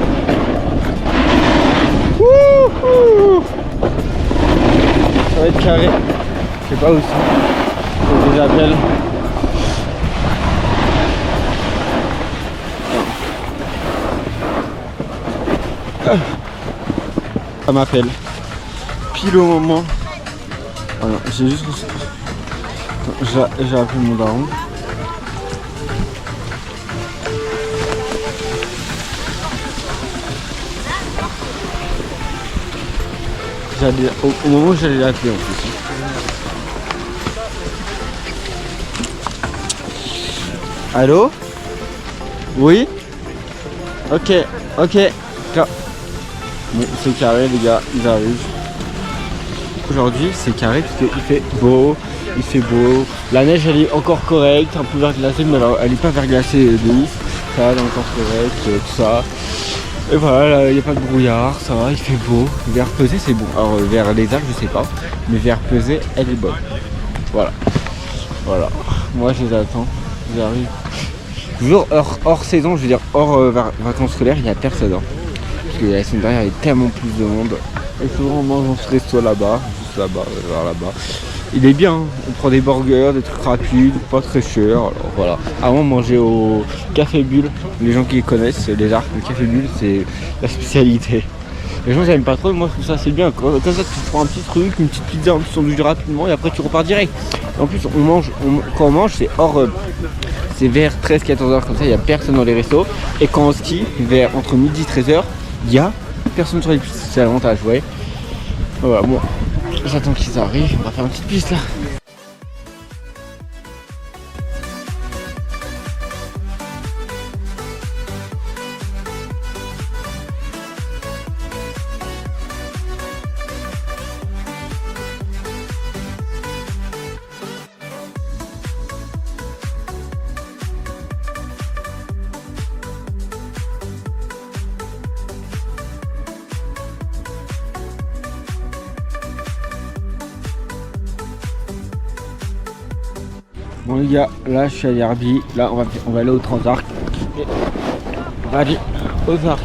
Wouhou. Ça va être carré. Je sais pas où c'est. Faut que je les appelle. Ça m'appelle. Pile au moment. Voilà, j'ai juste. J'ai appelé mon daron. Au moment où j'allais l'appeler en plus. Allô? Oui? Ok, ok. Bon, c'est carré les gars, ils arrivent. Aujourd'hui c'est carré parce qu'il fait beau, il fait beau. La neige elle est encore correcte, un peu verglacée, mais elle est pas verglacée de ouf. Ça va, elle est encore correcte, tout ça. Et voilà, il n'y a pas de brouillard, ça va, il fait beau. Vers pesé c'est bon. Alors vers les Alpes je sais pas, mais vers pesé elle est bonne. Voilà. Voilà. Moi je les attends, ils arrivent. Toujours hors saison, je veux dire hors vacances scolaires, il n'y a personne. Hein. Parce que la semaine dernière il y avait tellement plus de monde. Et souvent on mange dans ce resto là-bas, juste là-bas, vers là-bas. Il est bien, hein. On prend des burgers, des trucs rapides, pas très cher. Alors voilà. Avant on mangeait au Café Bulle. Les gens qui connaissent les Arcs, le Café Bulle c'est la spécialité. Les gens ils aiment pas trop, mais moi je trouve ça c'est bien. Comme ça tu prends un petit truc, une petite pizza, un petit sandwich rapidement et après tu repars direct. En plus quand on mange c'est hors. C'est vers 13-14h comme ça, il n'y a personne dans les restos. Et quand on skie, vers entre midi et 13h, il y a personne sur les pistes. C'est l'avantage, ouais. Voilà, bon, j'attends qu'ils arrivent. On va faire une petite piste là. Bon les gars, là je suis à Derby, là on va aller au Transarc. On va aller aux Arcs.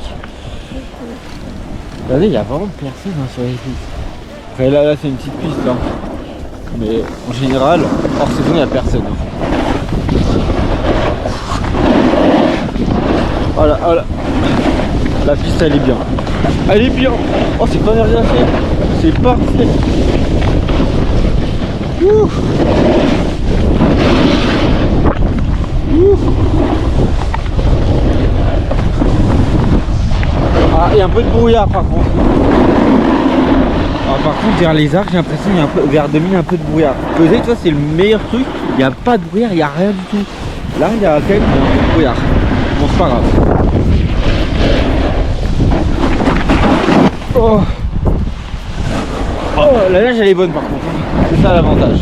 Regardez, il y a vraiment personne hein, sur les pistes. Après là c'est une petite piste hein. Mais en général, hors saison il n'y a personne. Hein. Voilà, voilà. La piste elle est bien. Elle est bien. Oh c'est pas rien fait. C'est parfait. Ouh. Ah, il y a un peu de brouillard par contre. Ah, par contre vers les Arcs j'ai l'impression qu'il y a un peu, vers 2000 un peu de brouillard. Pesé, tu vois c'est le meilleur truc, il n'y a pas de brouillard, il n'y a rien du tout. Là il y a quand même un peu de brouillard. Bon c'est pas grave. Oh, oh la neige elle est bonne par contre. C'est ça l'avantage.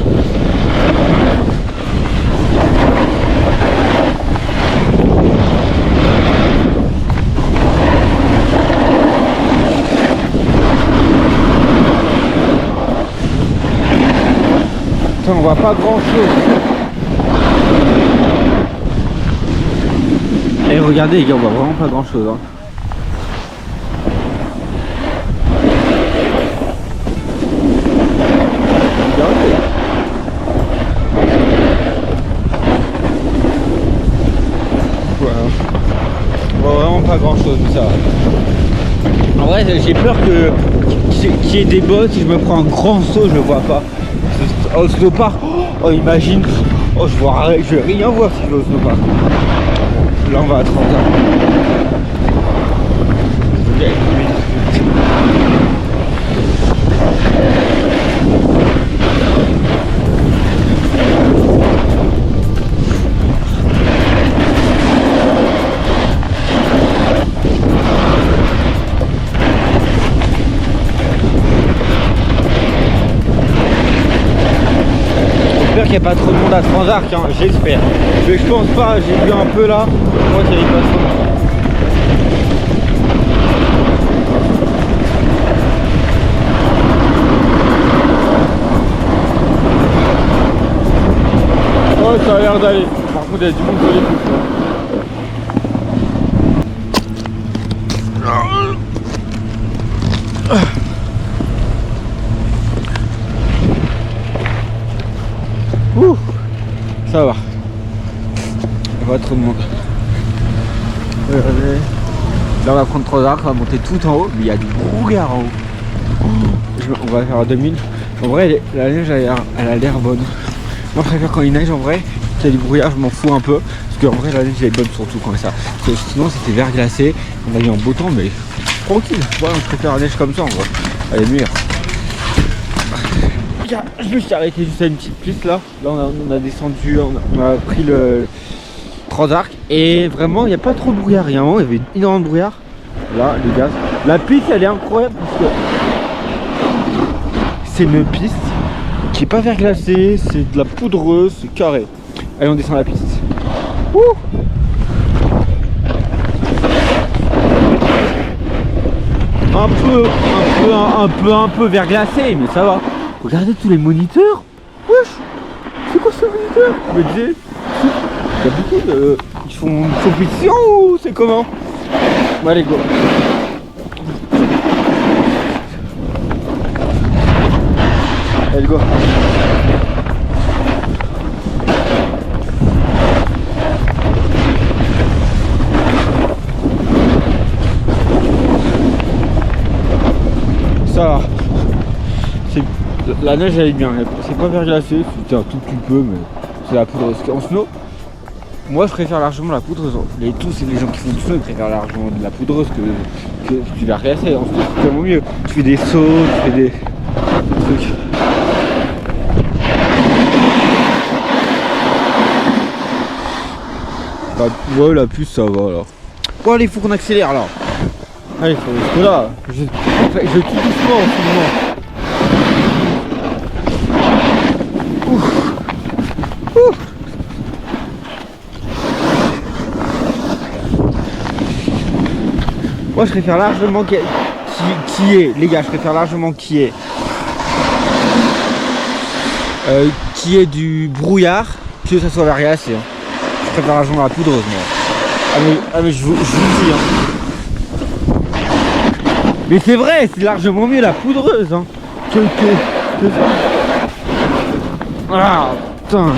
On voit pas grand chose. Et regardez les gars, on voit vraiment pas grand chose hein. Voilà. On voit vraiment pas grand chose ça. En vrai j'ai peur qu'il y ait des bottes, si je me prends un grand saut je le vois pas. Au snowpark, oh imagine, oh je vais rien voir si je vais au snowpark. Là on va à 30 ans. J'espère qu'il n'y a pas trop de monde à Transarc, hein, j'espère. Mais je pense pas, j'ai vu un peu là, je crois qu'il n'y avait pas trop de monde. Oh ça a l'air d'aller, par contre il y a du monde sur les pouces. Ouh, ça va. Il n'y a pas trop de monde. Regardez. Là on va prendre 3 arcs, on va monter tout en haut, mais il y a du brouillard en haut. On va faire à 2000. En vrai la neige elle a l'air bonne. Moi je préfère quand il neige en vrai, qu'il y a du brouillard, je m'en fous un peu. Parce qu'en vrai la neige elle est bonne surtout quand ça. Parce que sinon c'était verglacé, on a eu un beau temps mais tranquille. Voilà, je préfère la neige comme ça en vrai. Elle est meilleure. Je me suis arrêté juste à une petite piste là. Là on a descendu, on a pris le Transarc et vraiment il n'y a pas trop de brouillard. Il y a un moment il y avait énormément de brouillard. Là les gars, la piste elle est incroyable parce que c'est une piste qui est pas verglacée, c'est de la poudreuse, c'est carré. Allez on descend la piste. Ouh, un peu verglacé mais ça va. Regardez tous les moniteurs. Wesh, c'est quoi ce moniteur? Je me disais, il y a beaucoup de... Ils font une compétition ou c'est comment? Bon allez go. Allez go. Ça va. La neige elle est bien, c'est pas verglacé, c'est un tout petit peu mais c'est la poudre. En snow, moi je préfère largement la poudreuse. Les gens qui font du snow ils préfèrent largement de la poudreuse que du verglacé. En snow c'est tellement mieux. Tu fais des sauts, tu fais des trucs. Ouais la puce ça va alors. Bon allez il faut qu'on accélère alors. Allez parce que là, je tue doucement en filmant. Moi je préfère largement qui est, les gars, je préfère largement qui est du brouillard que ça soit verglacé. Hein. Je préfère largement la poudreuse moi. Ah mais je vous dis hein. Mais c'est vrai, c'est largement mieux la poudreuse hein, que ça. Ah putain.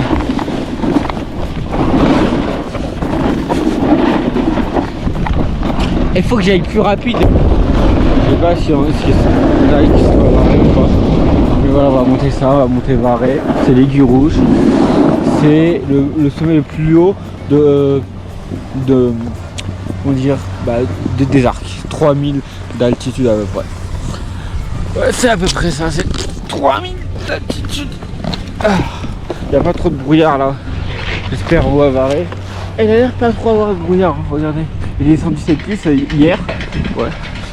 Il faut que j'aille plus rapide. Je sais pas si on là qui sont varés ou pas. Mais voilà, on va monter ça, on va monter Varé. C'est l'aiguille rouge. C'est le sommet le plus haut de comment dire des arcs. 3000 d'altitude à peu près. Ouais, c'est à peu près ça, c'est 3000 d'altitude. Il n'y a pas trop de brouillard là. J'espère on va Varé. Elle a l'air pas trop avoir de brouillard, hein, regardez. Il est descendu cette piste hier, ouais,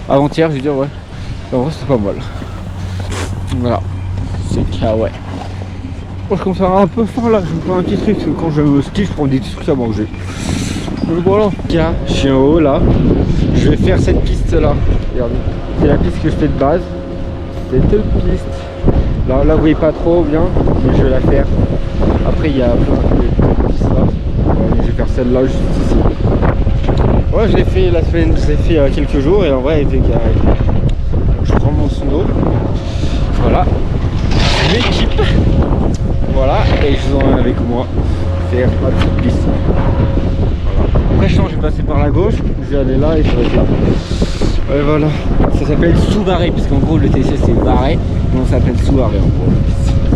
avant-hier je veux dire ouais. En vrai c'est pas mal. Voilà, c'est kawaii. Moi je commence à avoir un peu faim là, je me prends un petit truc parce que quand je vais au ski je prends des petits trucs à manger. Donc voilà, tiens, je suis en haut là, je vais faire cette piste là. Regardez, c'est la piste que je fais de base. Cette piste. Là vous voyez pas trop bien, mais je vais la faire. Après il y a plein de pistes là. Ouais, je vais faire celle-là juste ici. Ouais, je l'ai fait la semaine, je l'ai fait il y a quelques jours et en vrai elle était carrée. Je prends mon snow. Voilà. L'équipe. Voilà. Et je vous emmène avec moi faire ma petite piste. Voilà. Après je vais passer par la gauche, je vais aller là et je vais être là. Ouais voilà. Ça s'appelle sous-Varé, parce qu'en gros le TC c'est Varé, mais on s'appelle sous-Varé en gros.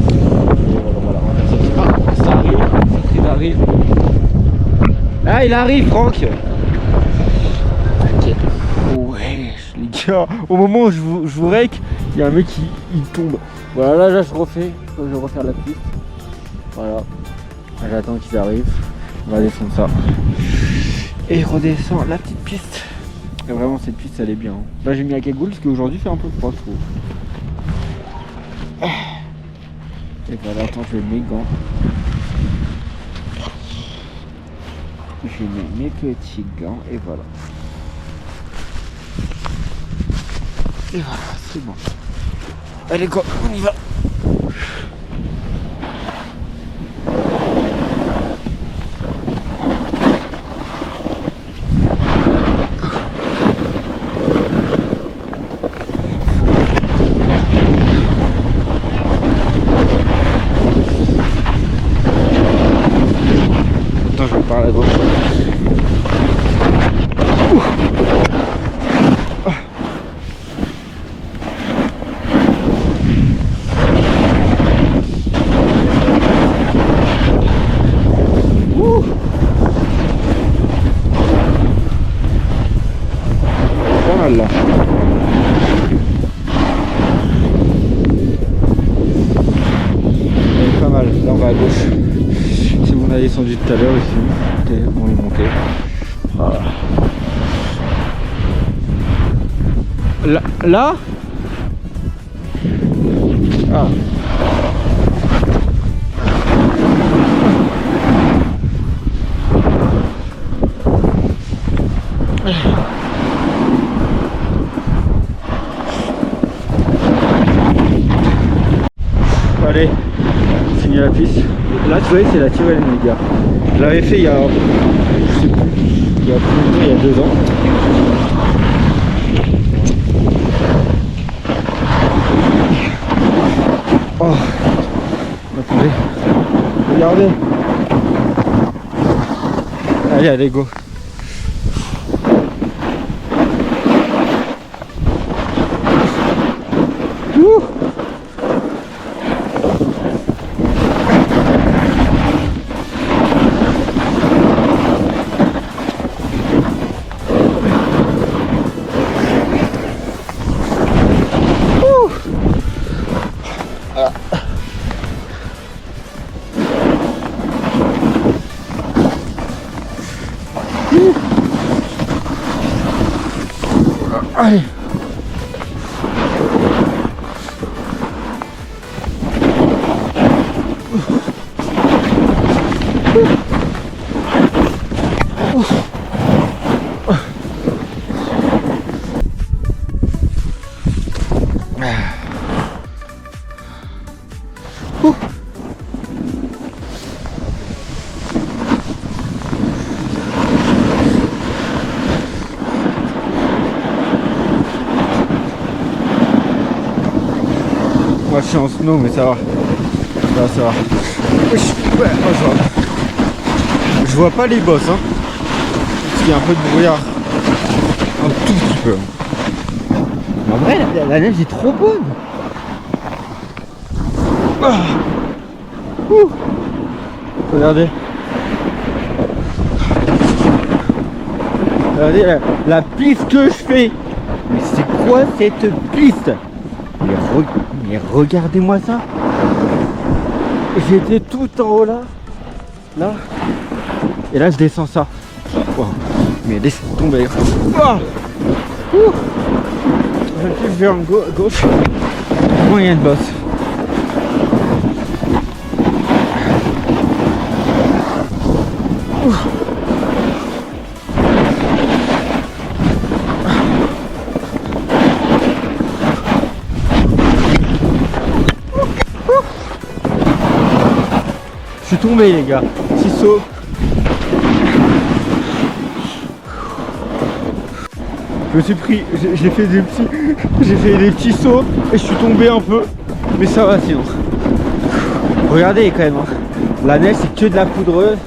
Et voilà, on va faire ça. Ah, ça arrive, ça arrive. Ah il arrive Franck. Ouais les gars, au moment où je vous rec, il y a un mec qui tombe. Voilà là je refais, je vais refaire la piste. Voilà. J'attends qu'ils arrivent. On va descendre ça. Et redescend la petite piste. Et vraiment cette piste elle est bien. Hein. Là j'ai mis la cagoule parce qu'aujourd'hui il fait un peu froid je trouve. Et voilà, attends je mets mes gants. Je mets mes petits gants et voilà. Et voilà, c'est bon. Allez go, on y va. mal là. Elle est pas mal. Là on va à gauche. C'est bon, on a descendu tout à l'heure ici. On est monté. Voilà. Là ah. Allez, fini la piste. Là tu vois c'est la Tyrrhène les gars. Je l'avais fait il y a, je sais plus, il y a plus longtemps, il y a 2 ans. Oh, attendez, regardez. Allez, allez, go. Ouh. Allez. Moi je suis en snow mais ça va. Là ça va. Ouais, ça va. Je vois pas les bosses hein. Parce qu'il y a un peu de brouillard. Un tout petit peu. Mais en vrai la neige est trop bonne. Ah. Regardez. Regardez la piste que je fais. Mais c'est quoi cette piste? Mais regardez-moi ça. J'étais tout en haut là. Là. Et là je descends ça. Wow. Mais laisse tomber. Oh. Je vais en gauche. Bon, il y a une bosse. Je suis tombé les gars, 6 sauts. Je me suis pris, j'ai fait des petits sauts et je suis tombé un peu, mais ça va sinon. Regardez quand même, hein. La neige c'est que de la poudreuse.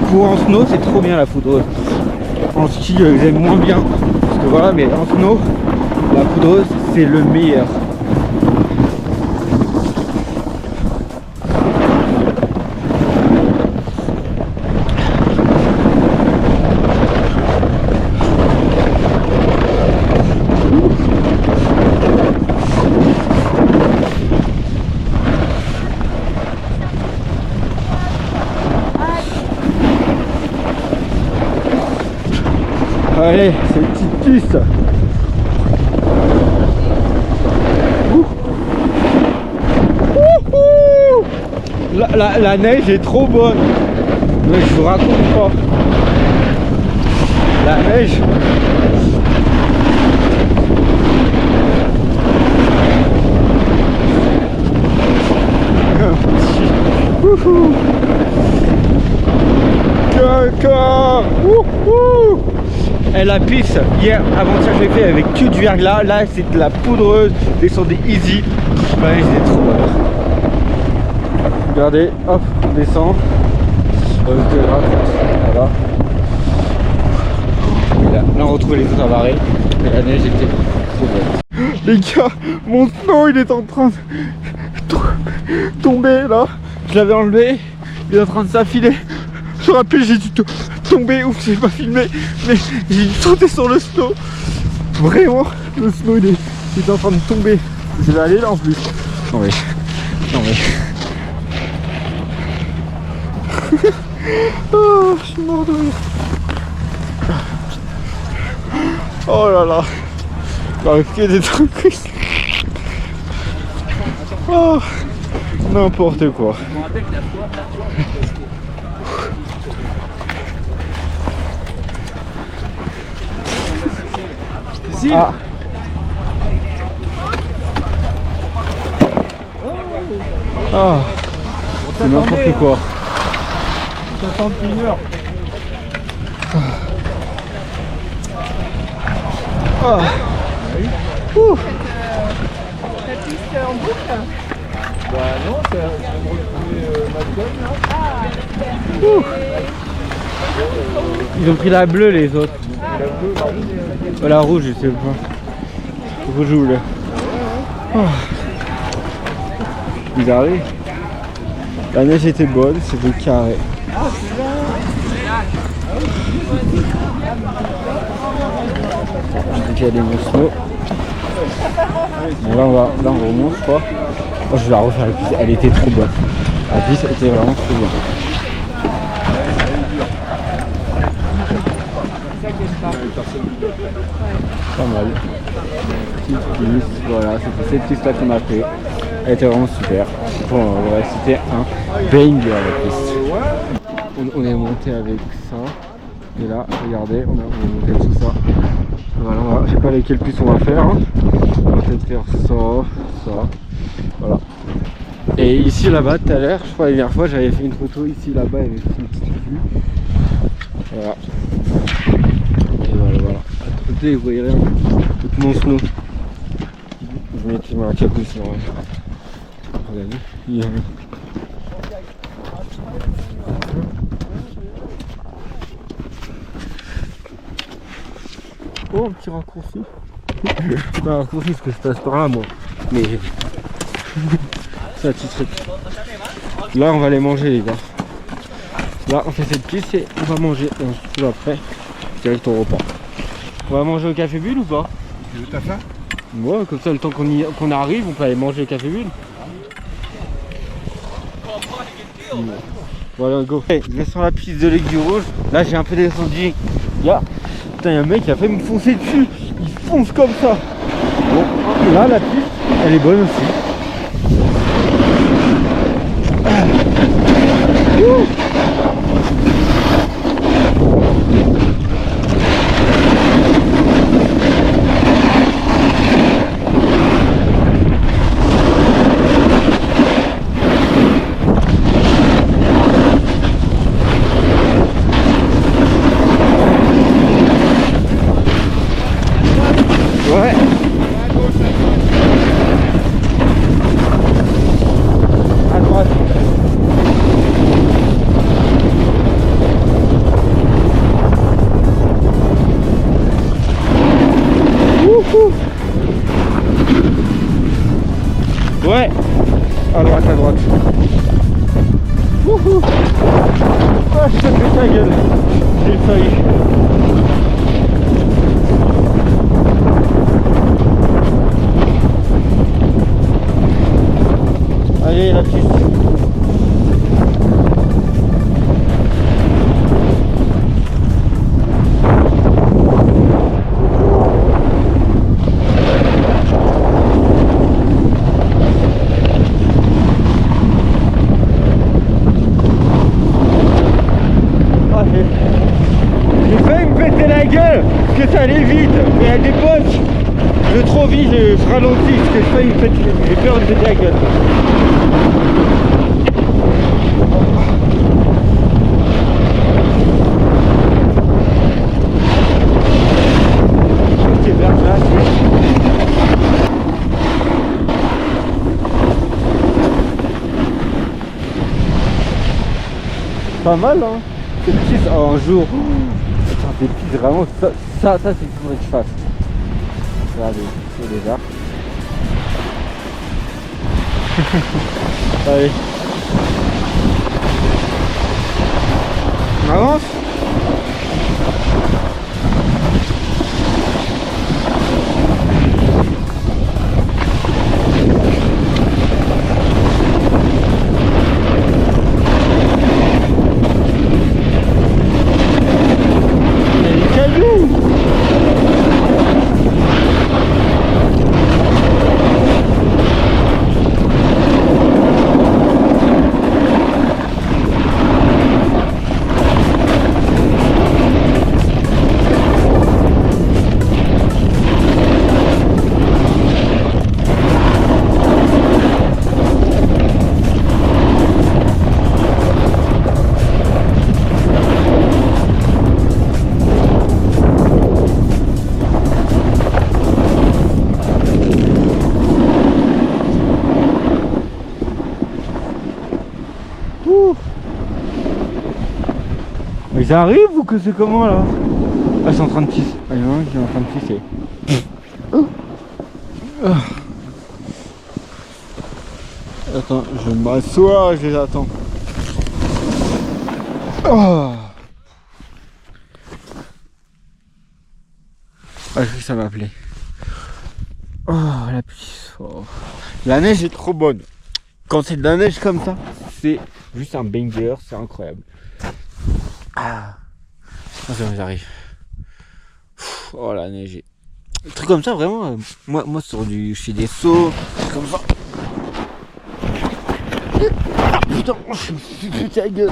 Pour en snow c'est trop bien la poudreuse. En ski j'aime moins bien, parce que voilà, mais en snow la poudreuse c'est le meilleur. Allez, c'est une petite piste. La neige est trop bonne. Mais je vous raconte pas. La neige. Caca. Et la piste, hier, avant-hier, je l'ai fait avec que du verglas. Là, c'est de la poudreuse. Descendez easy. La neige, c'est trop bonne. Regardez, hop, on descend. Voilà. Là, on retrouve les autres avarés. Mais la neige était trop bonne. Les gars, mon snow, il est en train de tomber là. Je l'avais enlevé. il est en train de s'affiler. Je me rappelle, j'ai dû tomber ou j'ai pas filmé, mais j'ai dû sauter sur le snow. Vraiment, le snow il est en train de tomber. Je vais aller là en plus. Non mais. Oh, je suis mort de rire. Oh là là. Il arrive que des trucs. Oh, n'importe quoi. Ah. Ah. C'est n'importe quoi. J'attends depuis 1 heure. Ah. La piste en boucle. Bah non, c'est me retrouver Malcolm là. Ils ont pris la bleue les autres. La rouge, je sais pas. Rouge ou bleu. Oh. Ils arrivent. La neige était bonne, c'était carré. Je vais aller mon snow. Bon, là on remonte je crois. Oh, je vais la refaire la piste, elle était trop bonne. La piste était vraiment trop bonne. Pas mal. Petite piste, voilà, c'était cette piste là qu'on a fait. Elle était vraiment super. Bon, ouais, c'était un banger la piste. On est monté avec ça. Et là, regardez, on est monté tout ça. Voilà, je sais pas lesquelles pistes on va faire. Hein. On va peut-être faire ça, ça. Voilà. Et ici là-bas tout à l'heure, je crois la dernière fois j'avais fait une photo ici là-bas avec une petite vue. Voilà. Et voilà. À côté vous voyez rien. Tout mon snow. Je mets un capot sinon ouais. Regardez. Oh un petit raccourci. Pas un raccourci parce que je passe par là moi. Mais c'est un petit truc. Là on va aller manger les gars. Là on fait cette piste et on va manger. Et ensuite après, direct au repas. On va manger au Café Bulle ou pas? Tu veux ta faim? Ouais, comme ça le temps qu'on arrive, on peut aller manger au Café Bulle. Voilà, go. Hey, je descends la piste de l'Aigle du Rouge. Là j'ai un peu descendu. Putain, y'a un mec qui a fait me foncer dessus. Il fonce comme ça. Bon, là la piste, elle est bonne aussi. Ouais. À droite. Wouhou. Ouais. À droite. Wouhou. Ah, je te fais ta gueule. J'ai failli. Allez la piste. Ah, j'ai failli me péter la gueule parce que ça allait vite, mais à des potes je vais trop vite, je ralentis parce que j'ai failli me péter, j'ai peur de me péter la gueule. Pas mal hein. Ces pistes un jour. Putain, des pistes vraiment ça c'est ce qu'il faudrait que je fasse. Regardez, c'est déjà. Allez. On avance. Ils arrivent ou que c'est comment là? Ah, ils sont en train de pisser. Ah, il y en a un qui est en train de pisser. Attends, je m'assois, je les attends. Oh. Ah, je crois que ça m'appelait. Oh, la pluie. Oh. La neige est trop bonne. Quand c'est de la neige comme ça, c'est juste un banger, c'est incroyable. Ah, j'arrive. Oh la neige. Un truc comme ça vraiment. Moi je fais des sauts comme ça. Ah putain, je me suis fait la gueule.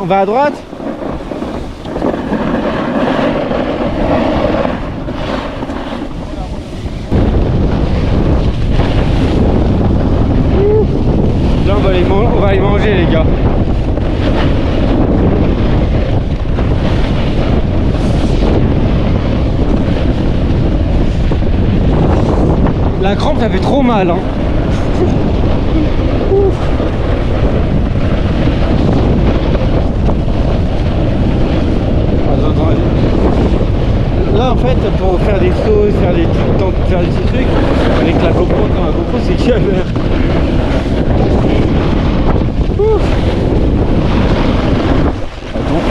On va à droite. Là on va aller manger les gars. La crampe ça fait trop mal hein. Là en fait pour faire des sauts, faire des petits trucs avec la GoPro, quand la GoPro c'est galère. Attends.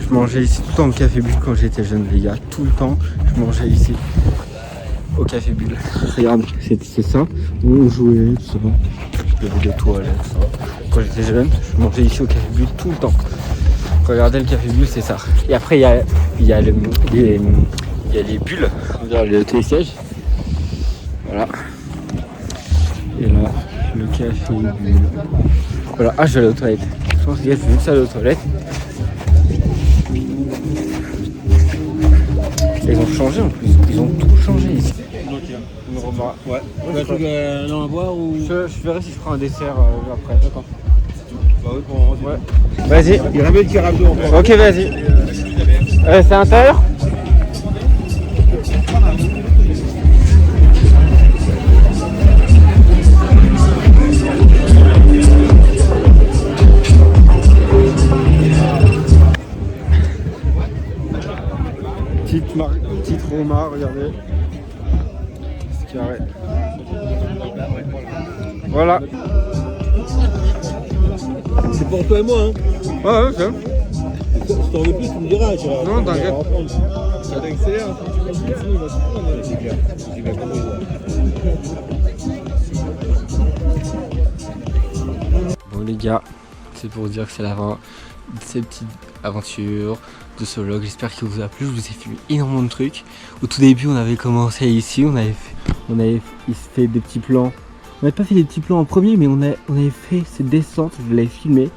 Je mangeais ici tout le temps au Café Bulle quand j'étais jeune les gars, tout le temps je mangeais ici au Café Bulle. Regarde, c'est ça, on jouait, tout ça. Il y avait des toilettes, ça. Quand j'étais jeune, je mangeais ici au Café Bulle tout le temps. Regardez le Café Bulle, c'est ça. Et après il y a les bulles, on dirait le télésiège. Voilà. Et là, le Café Bulle. Voilà, ah je vais aller aux toilettes. Je pense qu'il y a vu ça aux toilettes. Ils ont changé en plus, ils ont tout changé ici. Ouais. Tu en boire ou... Je verrai si je prends un dessert après. D'accord. Bah oui, pour moi. Ouais. Vas-y. Il ramène le carabou encore. Ok, vas-y. C'est à l'intérieur ? Petite Roma, regardez. C'est carré. Voilà. C'est pour toi et moi, hein. Ouais, c'est. Si t'en veux plus, tu me diras. Non, t'inquiète. Ça t'accélère, si tu veux plus, sinon il va se prendre. C'est clair. Il va compris. gars, c'est pour dire que c'est la fin de cette petite aventure de ce vlog. J'espère qu'il vous a plu. Je vous ai filmé énormément de trucs. Au tout début, on avait commencé ici, on avait fait des petits plans. On n'avait pas fait des petits plans en premier, mais on avait fait cette descente, je l'avais filmé.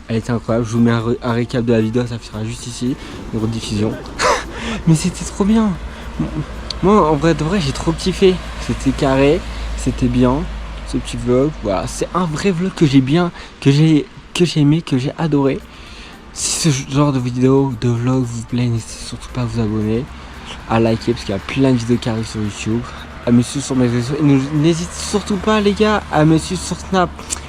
Elle était incroyable. Je vous mets un récap de la vidéo, ça sera juste ici, une rediffusion. Mais c'était trop bien. Moi, en vrai de vrai, j'ai trop kiffé. C'était carré, c'était bien. Ce petit vlog, voilà, c'est un vrai vlog que j'ai bien, que j'ai aimé, que j'ai adoré. Si ce genre de vidéo, de vlog vous plaît, n'hésitez surtout pas à vous abonner, à liker parce qu'il y a plein de vidéos qui arrivent sur YouTube, à me suivre sur mes réseaux. Et n'hésitez surtout pas les gars à me suivre sur Snap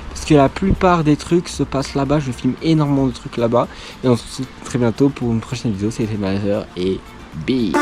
parce que la plupart des trucs se passent là-bas. Je filme énormément de trucs là-bas et on se retrouve très bientôt pour une prochaine vidéo. C'était ma sœur et bye.